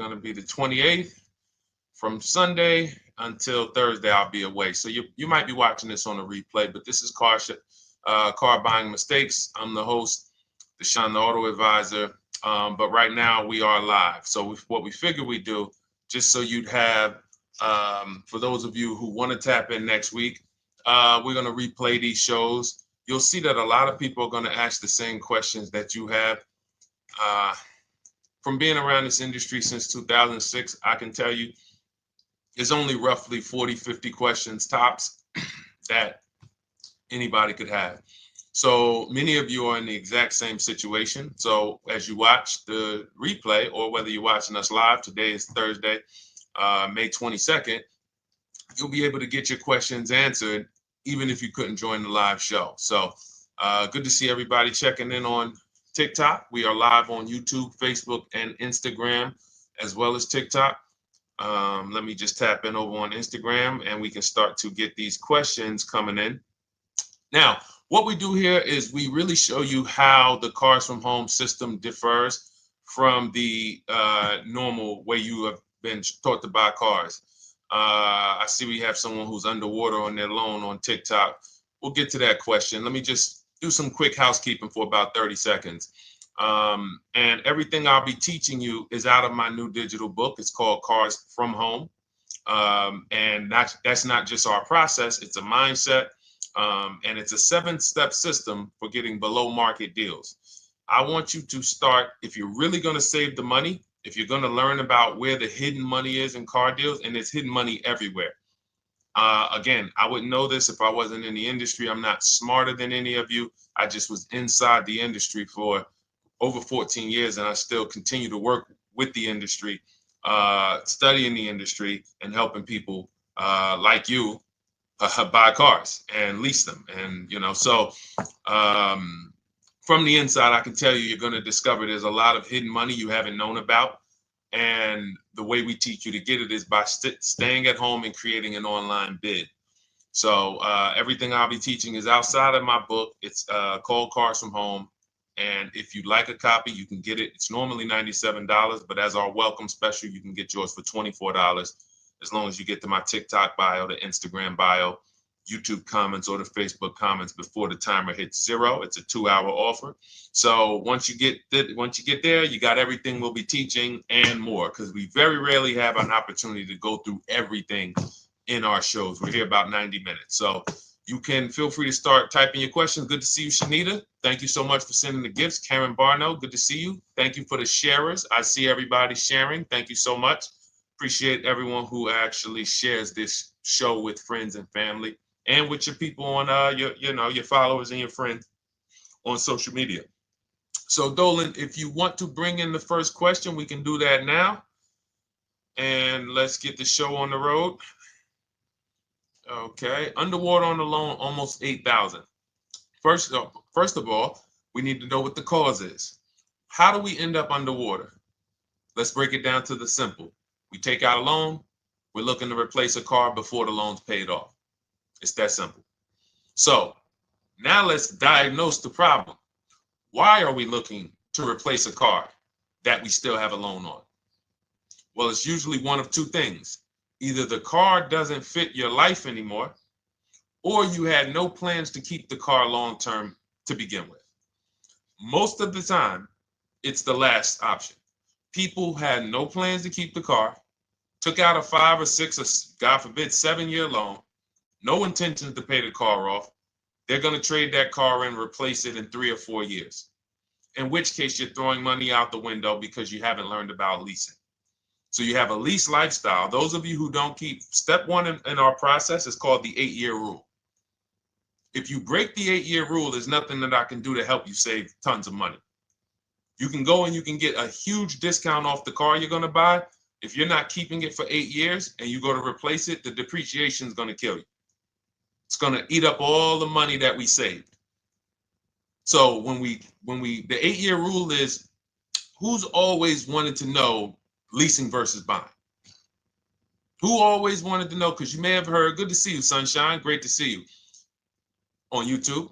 going to be the 28th. From Sunday until Thursday, I'll be away. So you might be watching this on a replay, but this is Car Buying Mistakes. I'm the host, Deshone the Auto Advisor. But right now we are live. So what we figured we'd do, just so you'd have, for those of you who want to tap in next week, we're going to replay these shows. You'll see that a lot of people are going to ask the same questions that you have. From being around this industry since 2006, I can tell you, there's only roughly 40, 50 questions tops that anybody could have. So many of you are in the exact same situation. So as you watch the replay, or whether you're watching us live, today is Thursday, May 22nd, you'll be able to get your questions answered, even if you couldn't join the live show. So good to see everybody checking in on TikTok. We are live on YouTube, Facebook, and Instagram, as well as TikTok. Let me just tap in over on Instagram and we can start to get these questions coming in. Now, what we do here is we really show you how the Cars from Home system differs from the normal way you have been taught to buy cars. I see we have someone who's underwater on their loan on TikTok. We'll get to that question. Let me just do some quick housekeeping for about 30 seconds. And everything I'll be teaching you is out of my new digital book. It's called Cars from Home. And that's not just our process, it's a mindset. And it's a 7-step system for getting below market deals. I want you to start, if you're really going to save the money, if you're going to learn about where the hidden money is in car deals, and there's hidden money everywhere. Again, I wouldn't know this if I wasn't in the industry. I'm not smarter than any of you. I just was inside the industry for over 14 years, and I still continue to work with the industry, studying the industry and helping people like you buy cars and lease them. And, so from the inside, I can tell you, you're going to discover there's a lot of hidden money you haven't known about. And the way we teach you to get it is by staying at home and creating an online bid. So everything I'll be teaching is outside of my book. It's called Cars from Home. And if you'd like a copy, you can get it. It's normally $97, but as our welcome special, you can get yours for $24, as long as you get to my TikTok bio, the Instagram bio, YouTube comments, or the Facebook comments before the timer hits 0. It's a 2-hour offer. So once you get there, you got everything we'll be teaching and more, because we very rarely have an opportunity to go through everything in our shows. We're here about 90 minutes. So you can feel free to start typing your questions. Good to see you, Shanita. Thank you so much for sending the gifts. Karen Barno, good to see you. Thank you for the sharers. I see everybody sharing. Thank you so much. Appreciate everyone who actually shares this show with friends and family, and with your people on your followers and your friends on social media. So Dolan, if you want to bring in the first question, we can do that now. And let's get the show on the road. Okay, underwater on the loan, almost 8,000. First of all, we need to know what the cause is. How do we end up underwater? Let's break it down to the simple. We take out a loan, we're looking to replace a car before the loan's paid off. It's that simple. So now let's diagnose the problem. Why are we looking to replace a car that we still have a loan on? Well, it's usually one of two things. Either the car doesn't fit your life anymore, or you had no plans to keep the car long-term to begin with. Most of the time, it's the last option. People had no plans to keep the car, took out a 5 or 6 or God forbid 7-year loan, no intentions to pay the car off. They're going to trade that car in, replace it in 3 or 4 years. In which case you're throwing money out the window because you haven't learned about leasing. So you have a lease lifestyle. Those of you who don't keep, step 1 in our process is called the 8-year rule. If you break the 8-year rule, there's nothing that I can do to help you save tons of money. You can go and you can get a huge discount off the car you're going to buy. If you're not keeping it for 8 years and you go to replace it, the depreciation is going to kill you. It's going to eat up all the money that we saved. So the 8-year rule is, who's always wanted to know leasing versus buying? Who always wanted to know? Because you may have heard, good to see you, Sunshine. Great to see you on YouTube.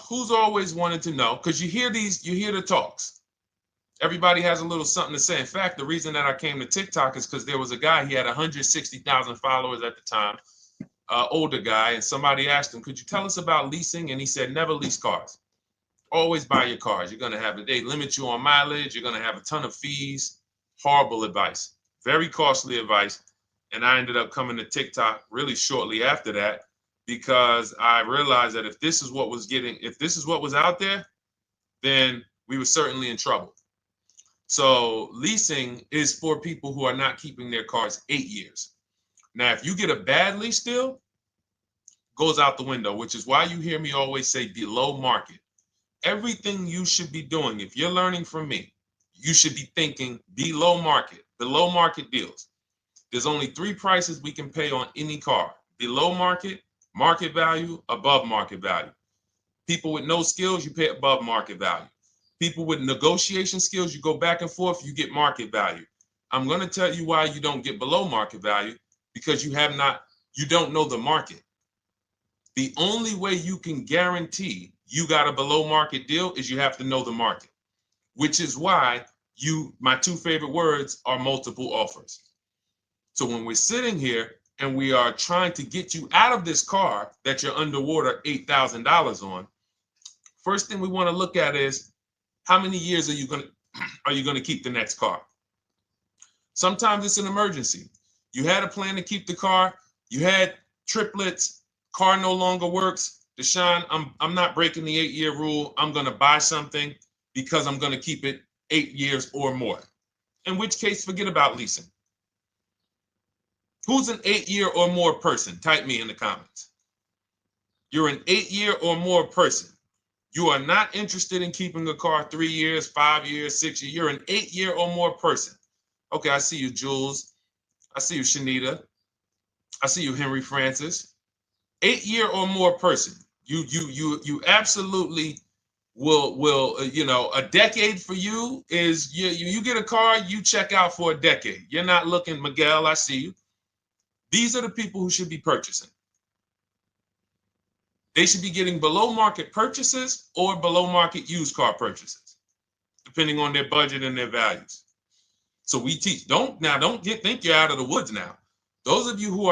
Who's always wanted to know? Because you hear the talks. Everybody has a little something to say. In fact, the reason that I came to TikTok is because there was a guy, he had 160,000 followers at the time, older guy, and somebody asked him, could you tell us about leasing? And he said, never lease cars. Always buy your cars. You're going to have they limit you on mileage. You're going to have a ton of fees. Horrible advice. Very costly advice. And I ended up coming to TikTok really shortly after that because I realized that if this is what was out there, then we were certainly in trouble. So leasing is for people who are not keeping their cars 8 years. Now, if you get a bad lease deal, goes out the window, which is why you hear me always say below market. Everything you should be doing, if you're learning from me, you should be thinking below market deals. There's only 3 prices we can pay on any car: below market, market value, above market value. People with no skills, you pay above market value. People with negotiation skills, you go back and forth, you get market value. I'm going to tell you why you don't get below market value, because you don't know the market. The only way you can guarantee you got a below market deal is you have to know the market, which is why my 2 favorite words are multiple offers. So when we're sitting here and we are trying to get you out of this car that you're underwater $8,000 on, first thing we want to look at is how many years are you going to keep the next car? Sometimes it's an emergency. You had a plan to keep the car, you had triplets, car no longer works. Deshone, I'm not breaking the 8-year rule. I'm going to buy something because I'm going to keep it 8 years or more. In which case, forget about leasing. Who's an 8-year or more person? Type me in the comments. You're an 8-year or more person. You are not interested in keeping a car 3 years, 5 years, 6 years. You're an 8-year or more person. Okay, I see you, Jules. I see you, Shanita. I see you, Henry Francis. 8-year or more person. You absolutely will a decade for you is you get a car, you check out for a decade. You're not looking, Miguel, I see you. These are the people who should be purchasing. They should be getting below market purchases or below market used car purchases, depending on their budget and their values. So we teach, think you're out of the woods now. Those of you who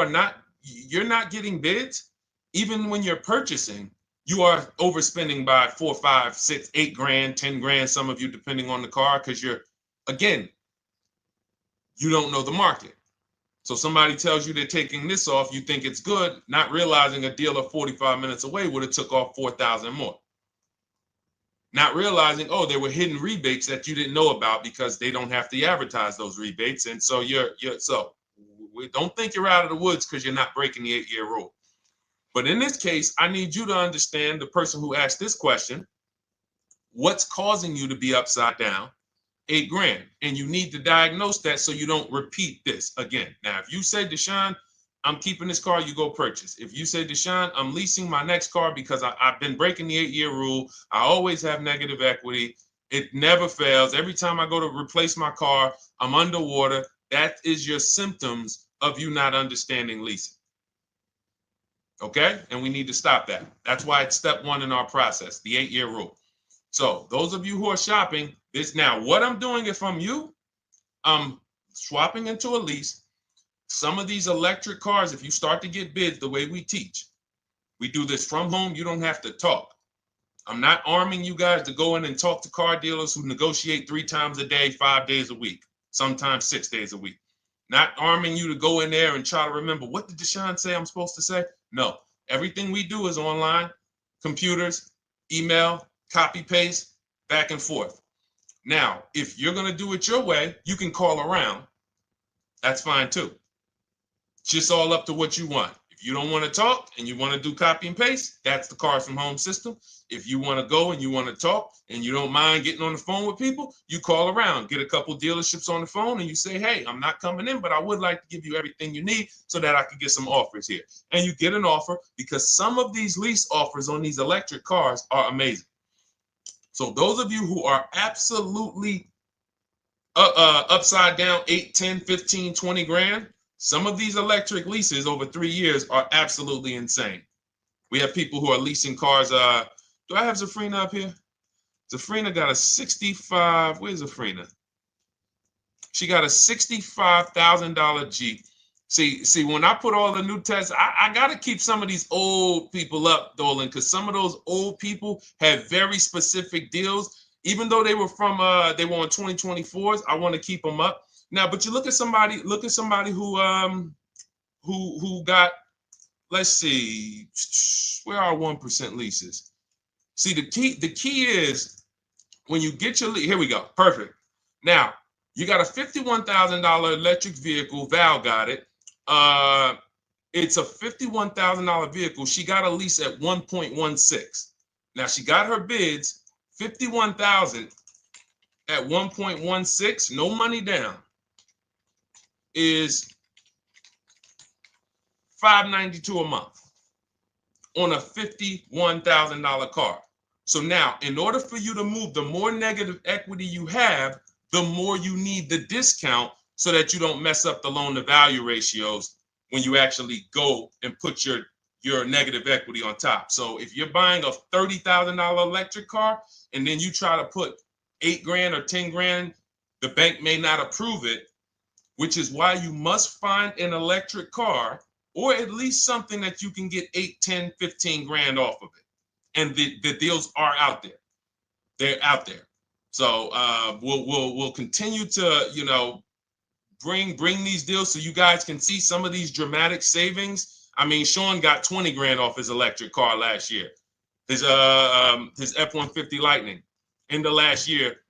you're not getting bids, even when you're purchasing, you are overspending by 4, 5, 6, 8 grand, 10 grand, some of you, depending on the car, because you don't know the market. So somebody tells you they're taking this off, you think it's good, not realizing a dealer 45 minutes away would have took off 4,000 more. Not realizing, there were hidden rebates that you didn't know about because they don't have to advertise those rebates. And so we don't think you're out of the woods because you're not breaking the 8-year rule. But in this case, I need you to understand, the person who asked this question, what's causing you to be upside down 8 grand? And you need to diagnose that so you don't repeat this again. Now, if you say, Deshone, I'm keeping this car, you go purchase. If you say, Deshone, I'm leasing my next car because I've been breaking the 8-year rule, I always have negative equity, it never fails. Every time I go to replace my car, I'm underwater. That is your symptoms of you not understanding leasing. Okay? And we need to stop that. That's why it's step 1 in our process, the 8-year rule. So those of you who are shopping this now, what I'm doing, if I'm you, I'm swapping into a lease. Some of these electric cars, if you start to get bids the way we teach, we do this from home, you don't have to talk. I'm not arming you guys to go in and talk to car dealers who negotiate 3 times a day, 5 days a week, sometimes 6 days a week. Not arming you to go in there and try to remember, what did Deshone say I'm supposed to say? No, everything we do is online, computers, email, copy, paste, back and forth. Now, if you're going to do it your way, you can call around. That's fine too. It's just all up to what you want. If you don't want to talk and you want to do copy and paste, that's the Cars from Home system. If you want to go and you want to talk and you don't mind getting on the phone with people, you call around, get a couple dealerships on the phone, and you say, hey, I'm not coming in, but I would like to give you everything you need so that I can get some offers here. And you get an offer, because some of these lease offers on these electric cars are amazing. So those of you who are absolutely upside down 8, 10, 15, 20 grand, some of these electric leases over 3 years are absolutely insane. We have people who are leasing cars. Do I have Zafrina up here? Zafrina got a 65. Where's Zafrina? She got a $65,000 Jeep. See, when I put all the new tests, I got to keep some of these old people up, Dolan, because some of those old people have very specific deals. Even though they were on 2024s, I want to keep them up. Now, but you look at somebody who got, let's see, where are 1% leases? See, the key is when you get your lease, here we go, perfect. Now, you got a $51,000 electric vehicle, Val got it. It's a $51,000 vehicle. She got a lease at 1.16. Now she got her bids, 51,000 at 1.16, no money down, is $592 a month on a $51,000 car. So now, in order for you to move, the more negative equity you have, the more you need the discount so that you don't mess up the loan to value ratios when you actually go and put your negative equity on top. So if you're buying a $30,000 electric car and then you try to put $8,000 or $10,000, the bank may not approve it, which is why you must find an electric car or at least something that you can get 8, 10, 15 grand off of it. And the deals are out there. They're out there. So we'll continue to, bring these deals so you guys can see some of these dramatic savings. I mean, Sean got 20 grand off his electric car last year. His F-150 Lightning in the last year,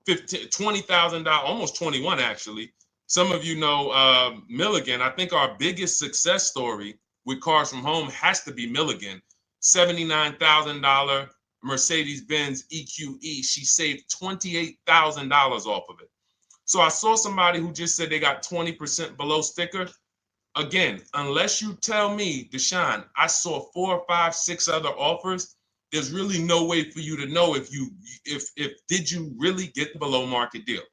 $20,000, almost 21 actually. Some of you know Milligan. I think our biggest success story with Cars from Home has to be Milligan. $79,000 Mercedes-Benz EQE. She saved $28,000 off of it. So I saw somebody who just said they got 20% below sticker. Again, unless you tell me, Deshone, I saw 4, 5, 6 other offers, there's really no way for you to know if did you really get the below market deal.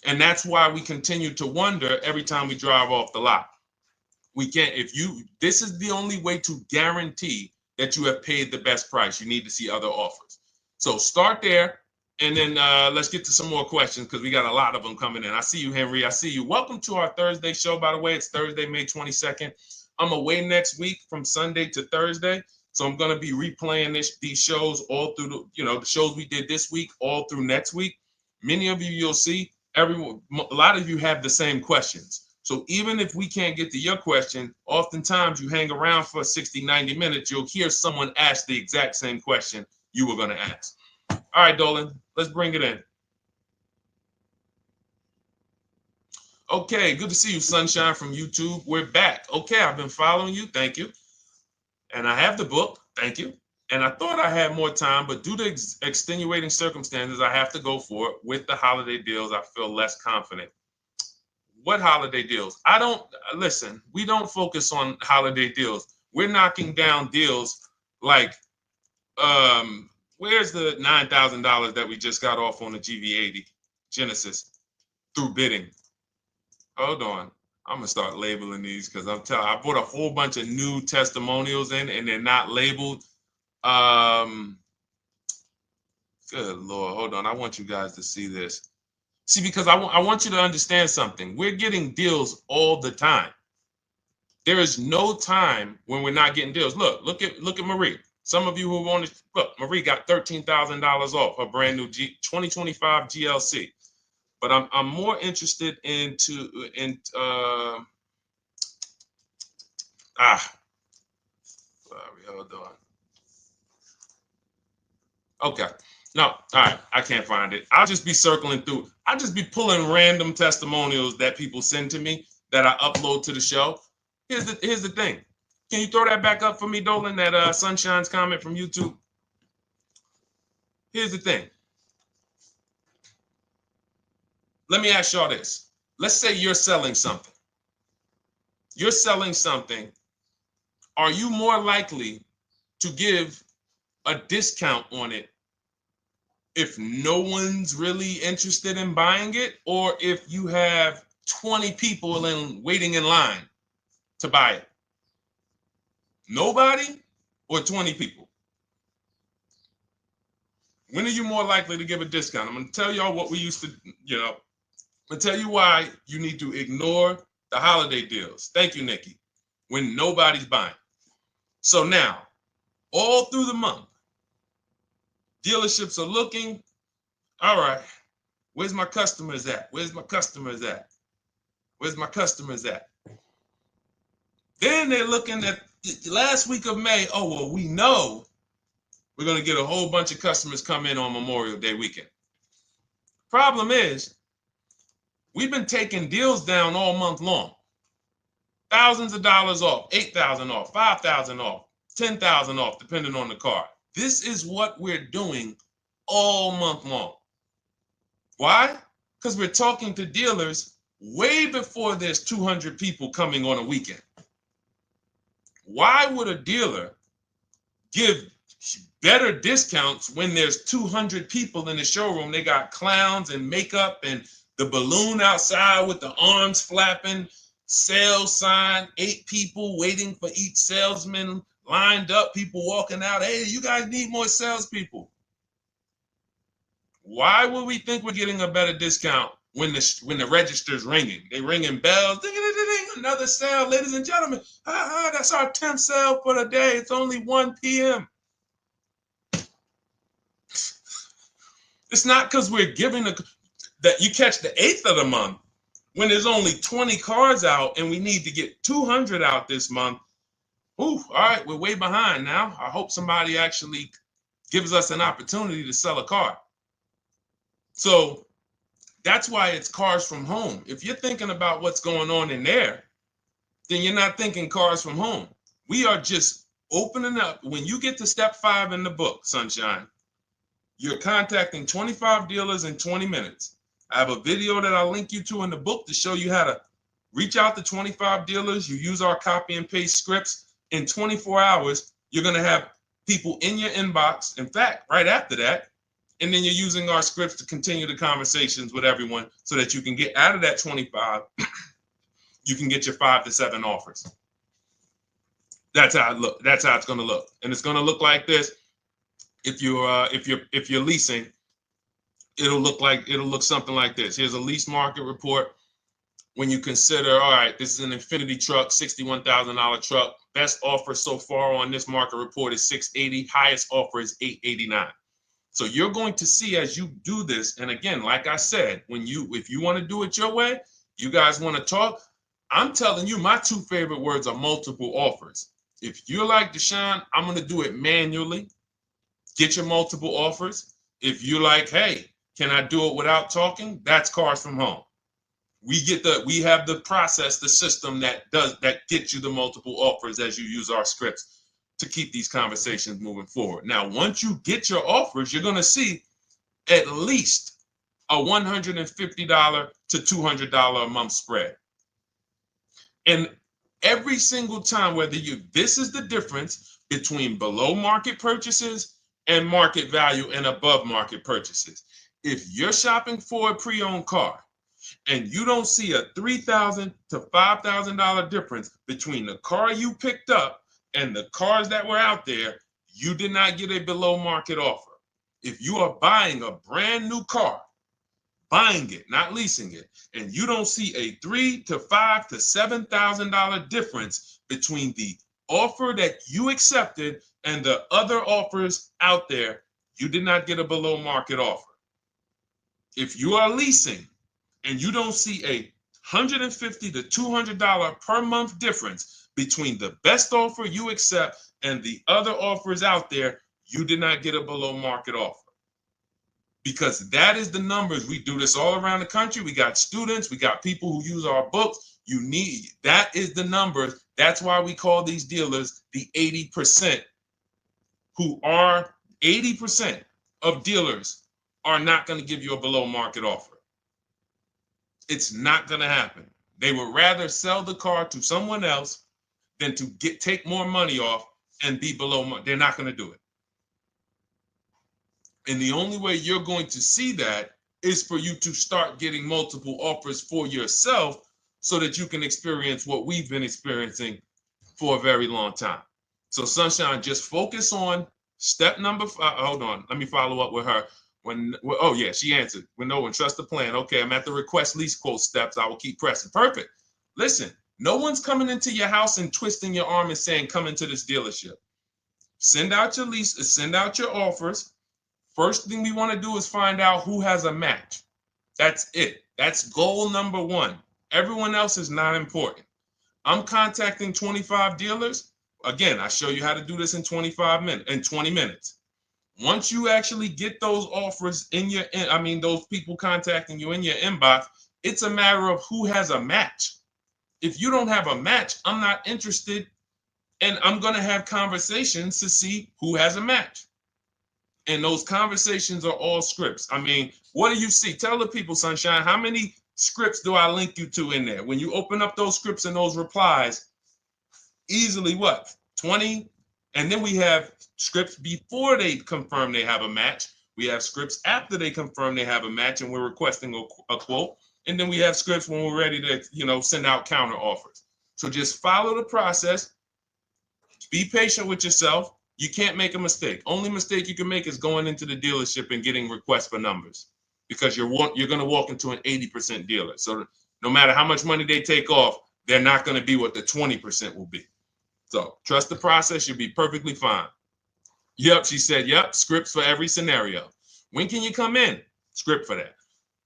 And that's why we continue to wonder every time we drive off the lot. We can't, this is the only way to guarantee that you have paid the best price. You need to see other offers. So start there. And then let's get to some more questions because we got a lot of them coming in. I see you, Henry. I see you. Welcome to our Thursday show, by the way. It's Thursday, May 22nd. I'm away next week from Sunday to Thursday. So I'm going to be replaying these shows all through, the shows we did this week, all through next week. Many of you, you'll see, a lot of you have the same questions. So even if we can't get to your question, oftentimes you hang around for 60, 90 minutes, you'll hear someone ask the exact same question you were going to ask. All right, Dolan, let's bring it in. Okay, good to see you, Sunshine from YouTube. We're back. Okay, I've been following you. Thank you. And I have the book. Thank you. And I thought I had more time, but due to extenuating circumstances, I have to go for it. With the holiday deals, I feel less confident. What holiday deals? Listen, we don't focus on holiday deals. We're knocking down deals like, where's the $9,000 that we just got off on the GV80 Genesis through bidding? Hold on. I'm going to start labeling these because I bought a whole bunch of new testimonials in and they're not labeled. Good Lord. Hold on. I want you guys to see this. See, because I want you to understand something. We're getting deals all the time. There is no time when we're not getting deals. Look at Marie. Some of you who want to look, Marie got $13,000 off her brand new 2025 GLC. But I'm more interested sorry, hold on. Okay. No, all right, I can't find it. I'll just be circling through. I'll just be pulling random testimonials that people send to me that I upload to the show. Here's the thing. Can you throw that back up for me, Dolan, that Sunshine's comment from YouTube? Here's the thing. Let me ask y'all this. Let's say you're selling something. You're selling something. Are you more likely to give a discount on it if no one's really interested in buying it, or if you have 20 people waiting in line to buy it? Nobody or 20 people? When are you more likely to give a discount? I'm going to tell y'all what we used to, I'm going to tell you why you need to ignore the holiday deals. Thank you, Nikki. When nobody's buying. So now, all through the month, dealerships are looking, all right, where's my customers at? Where's my customers at? Where's my customers at? Then they're looking at the last week of May. Oh, well, we know we're going to get a whole bunch of customers come in on Memorial Day weekend. Problem is, we've been taking deals down all month long. Thousands of dollars off, 8,000 off, 5,000 off, 10,000 off, depending on the car. This is what we're doing all month long. Why? Because we're talking to dealers way before there's 200 people coming on a weekend. Why would a dealer give better discounts when there's 200 people in the showroom? They got clowns and makeup and the balloon outside with the arms flapping, sales sign, 8 people waiting for each salesman lined up, people walking out. Hey, you guys need more salespeople. Why would we think we're getting a better discount when the register's ringing? They ringing bells, ding, ding, ding, ding, another sale, ladies and gentlemen. That's our 10th sale for the day. It's only 1 p.m. It's not because we're giving that you catch the 8th of the month when there's only 20 cars out and we need to get 200 out this month. Ooh, all right, we're way behind now. I hope somebody actually gives us an opportunity to sell a car. So that's why it's cars from home. If you're thinking about what's going on in there, then you're not thinking cars from home. We are just opening up. When you get to step 5 in the book, Sunshine, you're contacting 25 dealers in 20 minutes. I have a video that I'll link you to in the book to show you how to reach out to 25 dealers. You use our copy and paste scripts. In 24 hours, you're going to have people in your inbox. In fact, right after that, and then you're using our scripts to continue the conversations with everyone so that you can get out of that 25, you can get your 5 to 7 offers. That's how it look. That's how it's going to look. And it's going to look like this. If you're leasing, it'll look something like this. Here's a lease market report. When you consider, all right, this is an Infinity truck, $61,000 truck. Best offer so far on this market report is $680. Highest offer is $889. So you're going to see as you do this, and again, like I said, if you want to do it your way, you guys want to talk, I'm telling you, my 2 favorite words are multiple offers. If you're like Deshone, I'm going to do it manually. Get your multiple offers. If you're like, hey, can I do it without talking? That's cars from home. We have the process, the system that gets you the multiple offers as you use our scripts to keep these conversations moving forward. Now, once you get your offers, you're going to see at least a $150 to $200 a month spread. And every single time, this is the difference between below market purchases and market value and above market purchases. If you're shopping for a pre-owned car and you don't see a $3,000 to $5,000 difference between the car you picked up and the cars that were out there, you did not get a below market offer. If you are buying a brand new car, buying it, not leasing it, and you don't see a $3,000 to $5,000 to $7,000 difference between the offer that you accepted and the other offers out there, you did not get a below market offer. If you are leasing and you don't see a $150 to $200 per month difference between the best offer you accept and the other offers out there, you did not get a below market offer. Because that is the numbers. We do this all around the country. We got students, we got people who use our books. That is the numbers. That's why we call these dealers the 80%, who are 80% of dealers are not going to give you a below market offer. It's not going to happen. They would rather sell the car to someone else than to take more money off and be below market. They're not going to do it. And the only way you're going to see that is for you to start getting multiple offers for yourself so that you can experience what we've been experiencing for a very long time. So Sunshine, just focus on Step number 5. Hold on. Let me follow up with her. Oh yeah, she answered. When trust the plan. Okay, I'm at the request lease quote steps. I will keep pressing. Perfect. Listen, no one's coming into your house and twisting your arm and saying, come into this dealership. Send out your lease, send out your offers. First thing we want to do is find out who has a match. That's it. That's goal number 1. Everyone else is not important. I'm contacting 25 dealers. Again, I show you how to do this in 20 minutes. Once you actually get those offers those people contacting you in your inbox, it's a matter of who has a match. If you don't have a match, I'm not interested, and I'm going to have conversations to see who has a match. And those conversations are all scripts. I mean, what do you see? Tell the people, Sunshine, how many scripts do I link you to in there? When you open up those scripts and those replies, easily what? 20? And then we have scripts before they confirm they have a match. We have scripts after they confirm they have a match and we're requesting a quote. And then we have scripts when we're ready to, send out counter offers. So just follow the process. Be patient with yourself. You can't make a mistake. Only mistake you can make is going into the dealership and getting requests for numbers, because you're going to walk into an 80% dealer. So no matter how much money they take off, they're not going to be what the 20% will be. So trust the process. You'll be perfectly fine. Yep, she said, yep, scripts for every scenario. When can you come in? Script for that.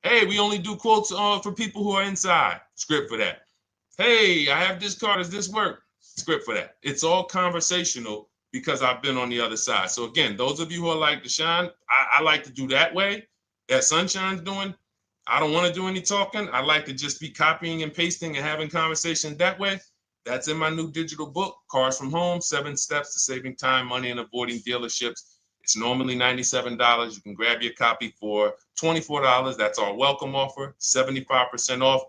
Hey, we only do quotes for people who are inside. Script for that. Hey, I have this car. Does this work? Script for that. It's all conversational because I've been on the other side. So again, those of you who are like Deshone, I like to do that way, that Sunshine's doing. I don't want to do any talking. I like to just be copying and pasting and having conversations that way. That's in my new digital book, Cars from Home, 7 Steps to Saving Time, Money, and Avoiding Dealerships. It's normally $97. You can grab your copy for $24. That's our welcome offer, 75% off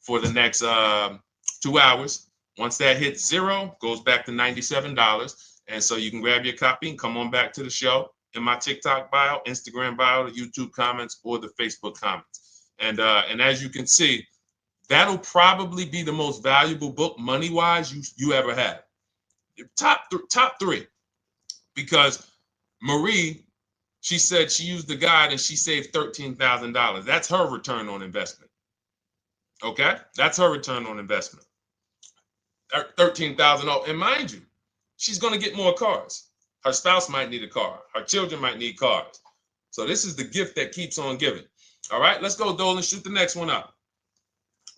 for the next 2 hours. Once that hits 0, goes back to $97. And so you can grab your copy and come on back to the show in my TikTok bio, Instagram bio, the YouTube comments, or the Facebook comments. And as you can see, that'll probably be the most valuable book money-wise you ever had. Top 3. Because Marie, she said she used the guide and she saved $13,000. That's her return on investment. Okay? That's her return on investment. $13,000. And mind you, she's going to get more cars. Her spouse might need a car. Her children might need cars. So this is the gift that keeps on giving. All right, let's go, Dolan. Shoot the next one up.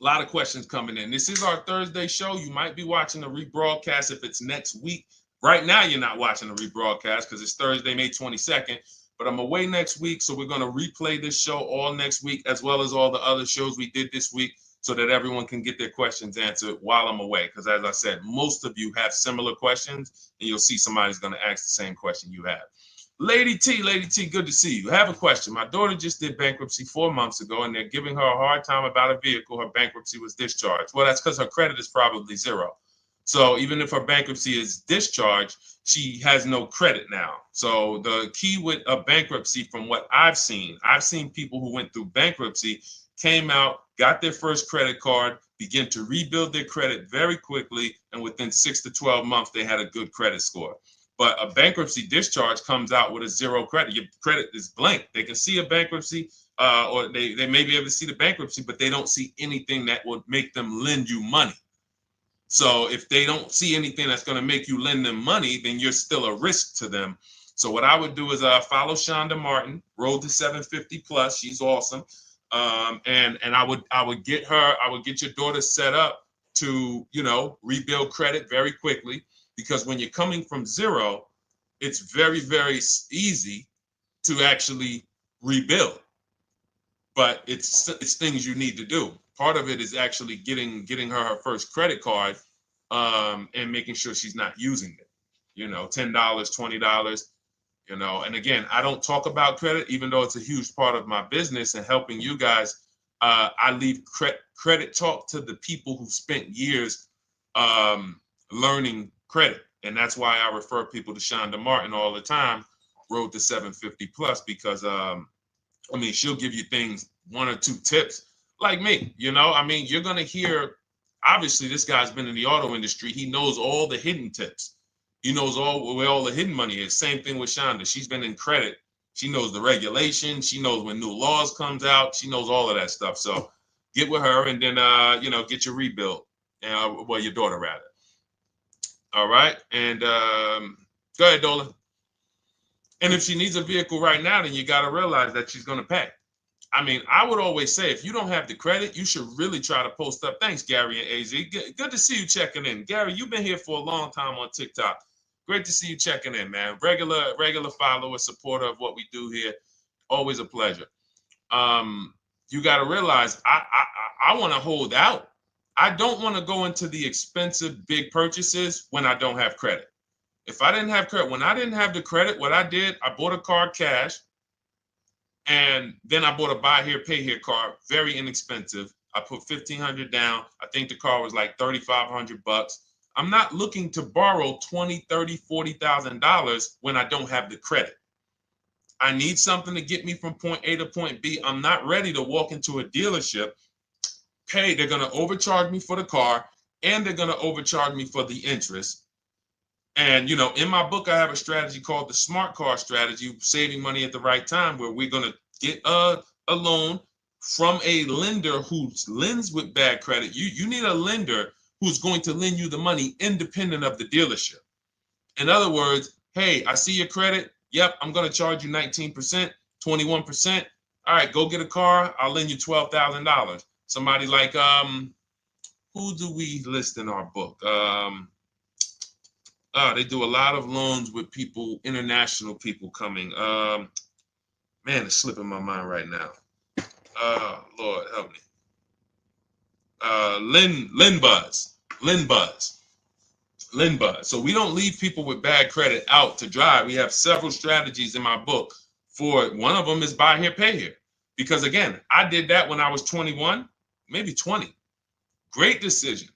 A lot of questions coming in. This is our Thursday show. You might be watching the rebroadcast if it's next week. Right now, you're not watching the rebroadcast because it's Thursday, May 22nd. But I'm away next week, so we're going to replay this show all next week, as well as all the other shows we did this week, so that everyone can get their questions answered while I'm away. Because as I said, most of you have similar questions, and you'll see somebody's going to ask the same question you have. Lady T, good to see you. I have a question. My daughter just did bankruptcy 4 months ago, and they're giving her a hard time about a vehicle. Her bankruptcy was discharged. Well, that's because her credit is probably 0. So even if her bankruptcy is discharged, she has no credit now. So the key with a bankruptcy, from what I've seen people who went through bankruptcy, came out, got their first credit card, began to rebuild their credit very quickly, and within 6 to 12 months, they had a good credit score. But a bankruptcy discharge comes out with a 0 credit. Your credit is blank. They can see a bankruptcy, or they may be able to see the bankruptcy, but they don't see anything that would make them lend you money. So if they don't see anything that's going to make you lend them money, then you're still a risk to them. So what I would do is follow Shonda Martin, Road to 750 Plus. She's awesome. And I would get your daughter set up to, rebuild credit very quickly, because when you're coming from 0, it's very, very easy to actually rebuild. But it's things you need to do. Part of it is actually getting her first credit card, and making sure she's not using it. $10, $20. And again, I don't talk about credit, even though it's a huge part of my business and helping you guys. I leave credit talk to the people who spent years learning credit. And that's why I refer people to Shonda Martin all the time, Road to 750 Plus, because she'll give you things, 1 or 2 tips, like me. You're going to hear, obviously, this guy's been in the auto industry. He knows all the hidden tips, He knows where all the hidden money is. Same thing with Shonda. She's been in credit. She knows the regulation. She knows when new laws comes out. She knows all of that stuff. So get with her and then, get your rebuild. Well, your daughter rather. All right. And go ahead, Dolan. And if she needs a vehicle right now, then you got to realize that she's going to pay. I mean, I would always say if you don't have the credit, you should really try to post up. Thanks, Gary and AZ. Good to see you checking in. Gary, you've been here for a long time on TikTok. Great to see you checking in, man. Regular follower, supporter of what we do here. Always a pleasure. You got to realize I want to hold out. I don't want to go into the expensive big purchases when I don't have credit. If I didn't have credit, when I didn't have the credit, what I did, I bought a car cash, and then I bought a buy here, pay here card, very inexpensive. I put $1,500 down. I think the car was like $3,500. I'm not looking to borrow $20,000, $30,000, $40,000 when I don't have the credit. I need something to get me from point A to point B. I'm not ready to walk into a dealership, pay. They're going to overcharge me for the car, and they're going to overcharge me for the interest. And, in my book, I have a strategy called the smart car strategy, saving money at the right time, where we're going to get a loan from a lender who lends with bad credit. You need a lender who's going to lend you the money independent of the dealership. In other words, hey, I see your credit. Yep, I'm going to charge you 19%, 21%. All right, go get a car. I'll lend you $12,000. Somebody like, who do we list in our book? They do a lot of loans with people, international people coming. Man, it's slipping my mind right now. Lord help me. Linbuzz. So we don't leave people with bad credit out to dry. We have several strategies in my book for it. One of them is buy here, pay here. Because again, I did that when I was 21, maybe 20. Great decision.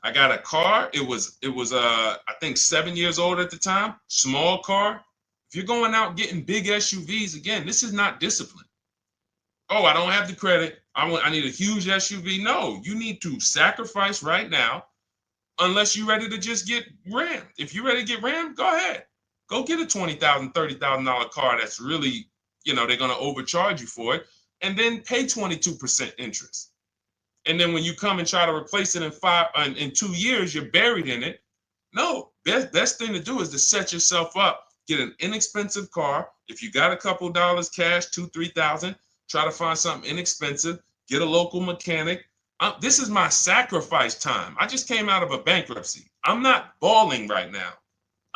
I got a car. It was I think 7 years old at the time. Small car. If you're going out getting big SUVs, again, this is not discipline. Oh, I don't have the credit. I need a huge SUV. No, you need to sacrifice right now, unless you're ready to just get rammed. If you're ready to get rammed, go ahead. Go get a $20,000, $30,000 car that's really, they're going to overcharge you for it, and then pay 22% interest. And then when you come and try to replace it in 2 years, you're buried in it. No, best thing to do is to set yourself up. Get an inexpensive car. If you got a couple dollars cash, $2,000, $3,000, try to find something inexpensive. Get a local mechanic. This is my sacrifice time. I just came out of a bankruptcy. I'm not balling right now.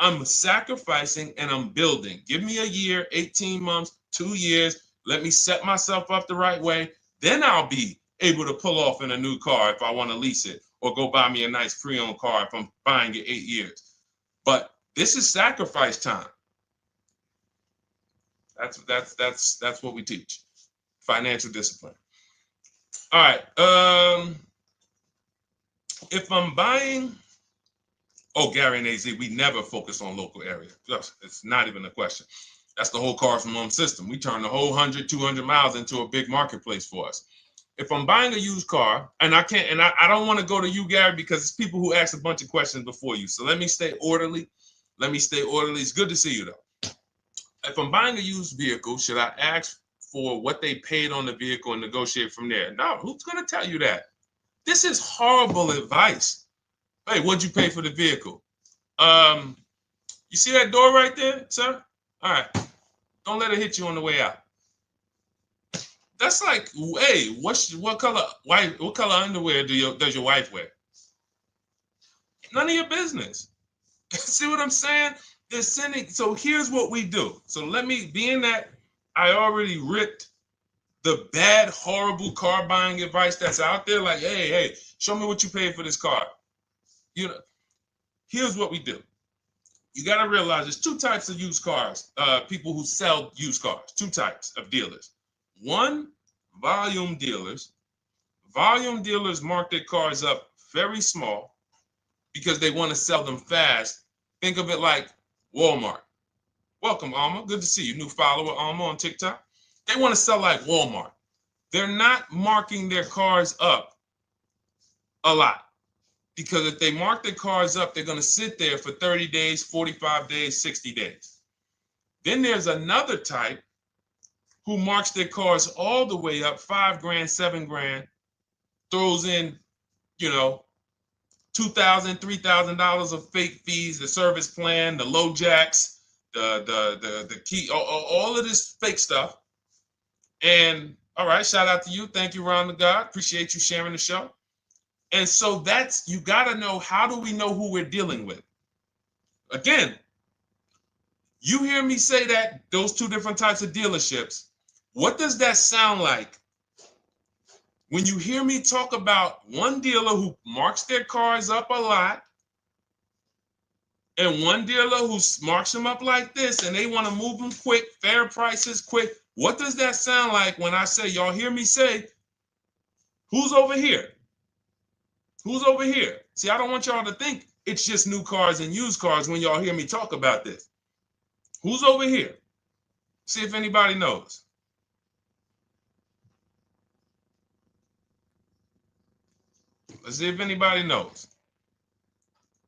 I'm sacrificing and I'm building. Give me a year, 18 months, 2 years. Let me set myself up the right way. Then I'll be able to pull off in a new car if I want to lease it, or go buy me a nice pre-owned car if I'm buying it 8 years. But this is sacrifice time. That's what we teach. Financial discipline. All right. If I'm buying, Gary and AZ, we never focus on local area. It's not even a question. That's the whole car from home system. We turn the whole 100, 200 miles into a big marketplace for us. If I'm buying a used car, and I can't, and I don't want to go to you, Gary, because it's people who ask a bunch of questions before you. So let me stay orderly. It's good to see you, though. If I'm buying a used vehicle, should I ask for what they paid on the vehicle and negotiate from there? No, who's going to tell you that? This is horrible advice. Hey, what'd you pay for the vehicle? You see that door right there, sir? All right. Don't let it hit you on the way out. That's like, hey, what color underwear does your wife wear? None of your business. See what I'm saying? They're sending. So here's what we do. So let me, being that I already ripped the bad, horrible car buying advice that's out there, like, hey, show me what you paid for this car. Here's what we do. You got to realize there's two types of used cars, people who sell used cars, two types of dealers. One, volume dealers. Volume dealers mark their cars up very small because they want to sell them fast. Think of it like Walmart. Welcome, Alma. Good to see you. New follower, Alma, on TikTok. They want to sell like Walmart. They're not marking their cars up a lot. Because if they mark their cars up, they're going to sit there for 30 days, 45 days, 60 days. Then there's another type who marks their cars all the way up, 5 grand, 7 grand, throws in, you know, $2,000, $3,000 of fake fees, the service plan, the low jacks, the key, all of this fake stuff. And all right, shout out to you. Thank you, Ron the God. Appreciate you sharing the show. And so that's, you got to know, how do we know who we're dealing with? Again, you hear me say that, those two different types of dealerships. What does that sound like when you hear me talk about one dealer who marks their cars up a lot and one dealer who marks them up like this and they want to move them quick, fair prices, quick? What does that sound like when I say, y'all hear me say, who's over here? Who's over here? See, I don't want y'all to think it's just new cars and used cars when y'all hear me talk about this. Who's over here? See if anybody knows. Let's see if anybody knows.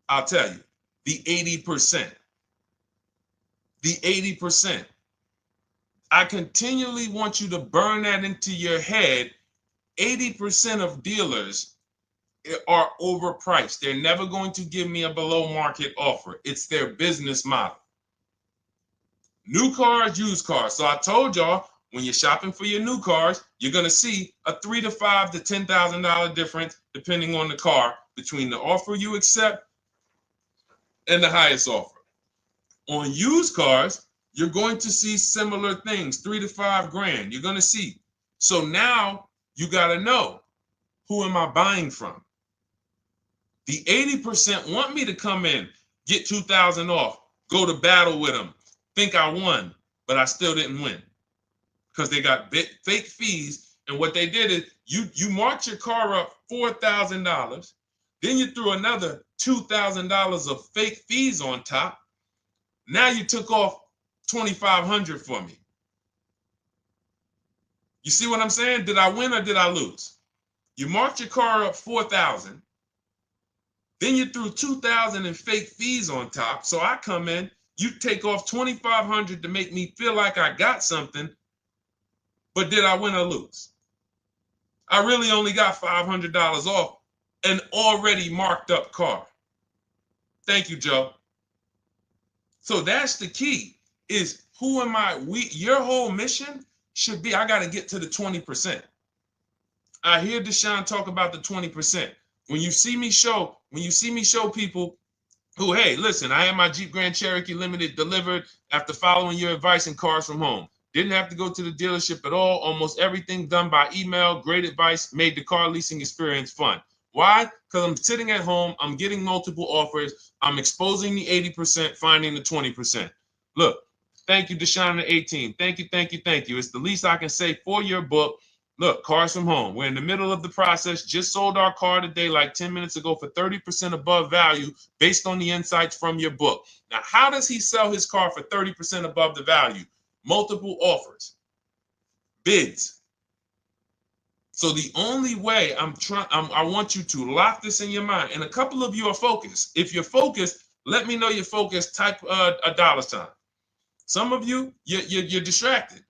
I'll tell you, the 80%. The 80%. I continually want you to burn that into your head. 80% of dealers are overpriced. They're never going to give me a below market offer. It's their business model. New cars, used cars. So I told y'all, when you're shopping for your new cars, you're going to see a $3,000 to $5,000 to $10,000 difference, depending on the car, between the offer you accept and the highest offer. On used cars, you're going to see similar things, 3 to 5 grand. You're going to see. So now you got to know, who am I buying from? The 80% want me to come in, get 2,000 off, go to battle with them, think I won, but I still didn't win because they got fake fees. And what they did is you marked your car up $4,000, then you threw another $2,000 of fake fees on top. Now you took off $2,500 for me. You see what I'm saying? Did I win or did I lose? You marked your car up $4,000. Then you threw $2,000 in fake fees on top. So I come in, you take off $2,500 to make me feel like I got something. But did I win or lose? I really only got $500 off an already marked up car. Thank you, Joe. So that's the key, is who am I? Your whole mission should be, I got to get to the 20%. I hear Deshone talk about the 20%. When you see me show people who, hey, listen, I had my Jeep Grand Cherokee Limited delivered after following your advice and cars from home. Didn't have to go to the dealership at all. Almost everything done by email. Great advice. Made the car leasing experience fun. Why? Because I'm sitting at home. I'm getting multiple offers. I'm exposing the 80%, finding the 20%. Look, thank you, Deshone the 18. Thank you, thank you, thank you. It's the least I can say for your book. Look, cars from home. We're in the middle of the process. Just sold our car today, like 10 minutes ago, for 30% above value based on the insights from your book. Now, how does he sell his car for 30% above the value? Multiple offers, bids. So the only way I want you to lock this in your mind. And a couple of you are focused. If you're focused, let me know you're focused. Type a $sign. Some of you, you're distracted.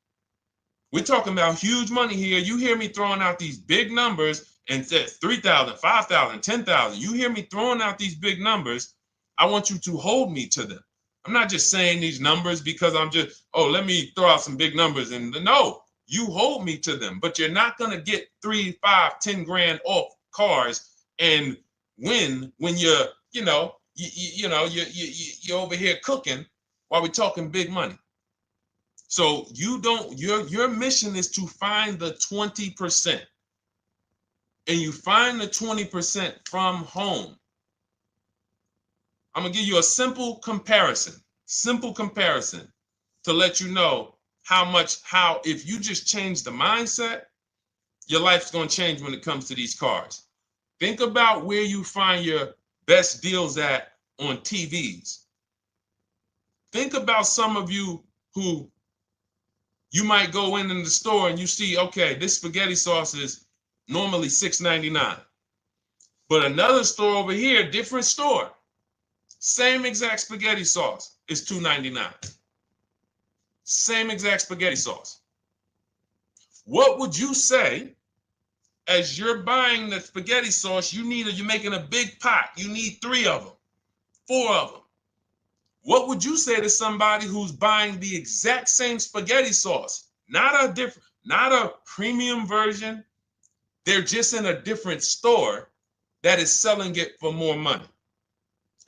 We're talking about huge money here. You hear me throwing out these big numbers and said 3,000, 5,000, 10,000. You hear me throwing out these big numbers. I want you to hold me to them. I'm not just saying these numbers because I'm just, let me throw out some big numbers. And no, you hold me to them, but you're not going to get 3, 5, 10 grand off cars and win when you're over here cooking while we're talking big money. So your mission is to find the 20%. And you find the 20% from home. I'm going to give you a simple comparison to let you know how if you just change the mindset, your life's going to change when it comes to these cars. Think about where you find your best deals at on TVs. Think about some of you who you might go in the store and you see, okay, this spaghetti sauce is normally $6.99. But another store over here, different store, same exact spaghetti sauce is $2.99. Same exact spaghetti sauce. What would you say as you're buying the spaghetti sauce? You're making a big pot. You need 3 of them, 4 of them. What would you say to somebody who's buying the exact same spaghetti sauce? Not a premium version. They're just in a different store that is selling it for more money.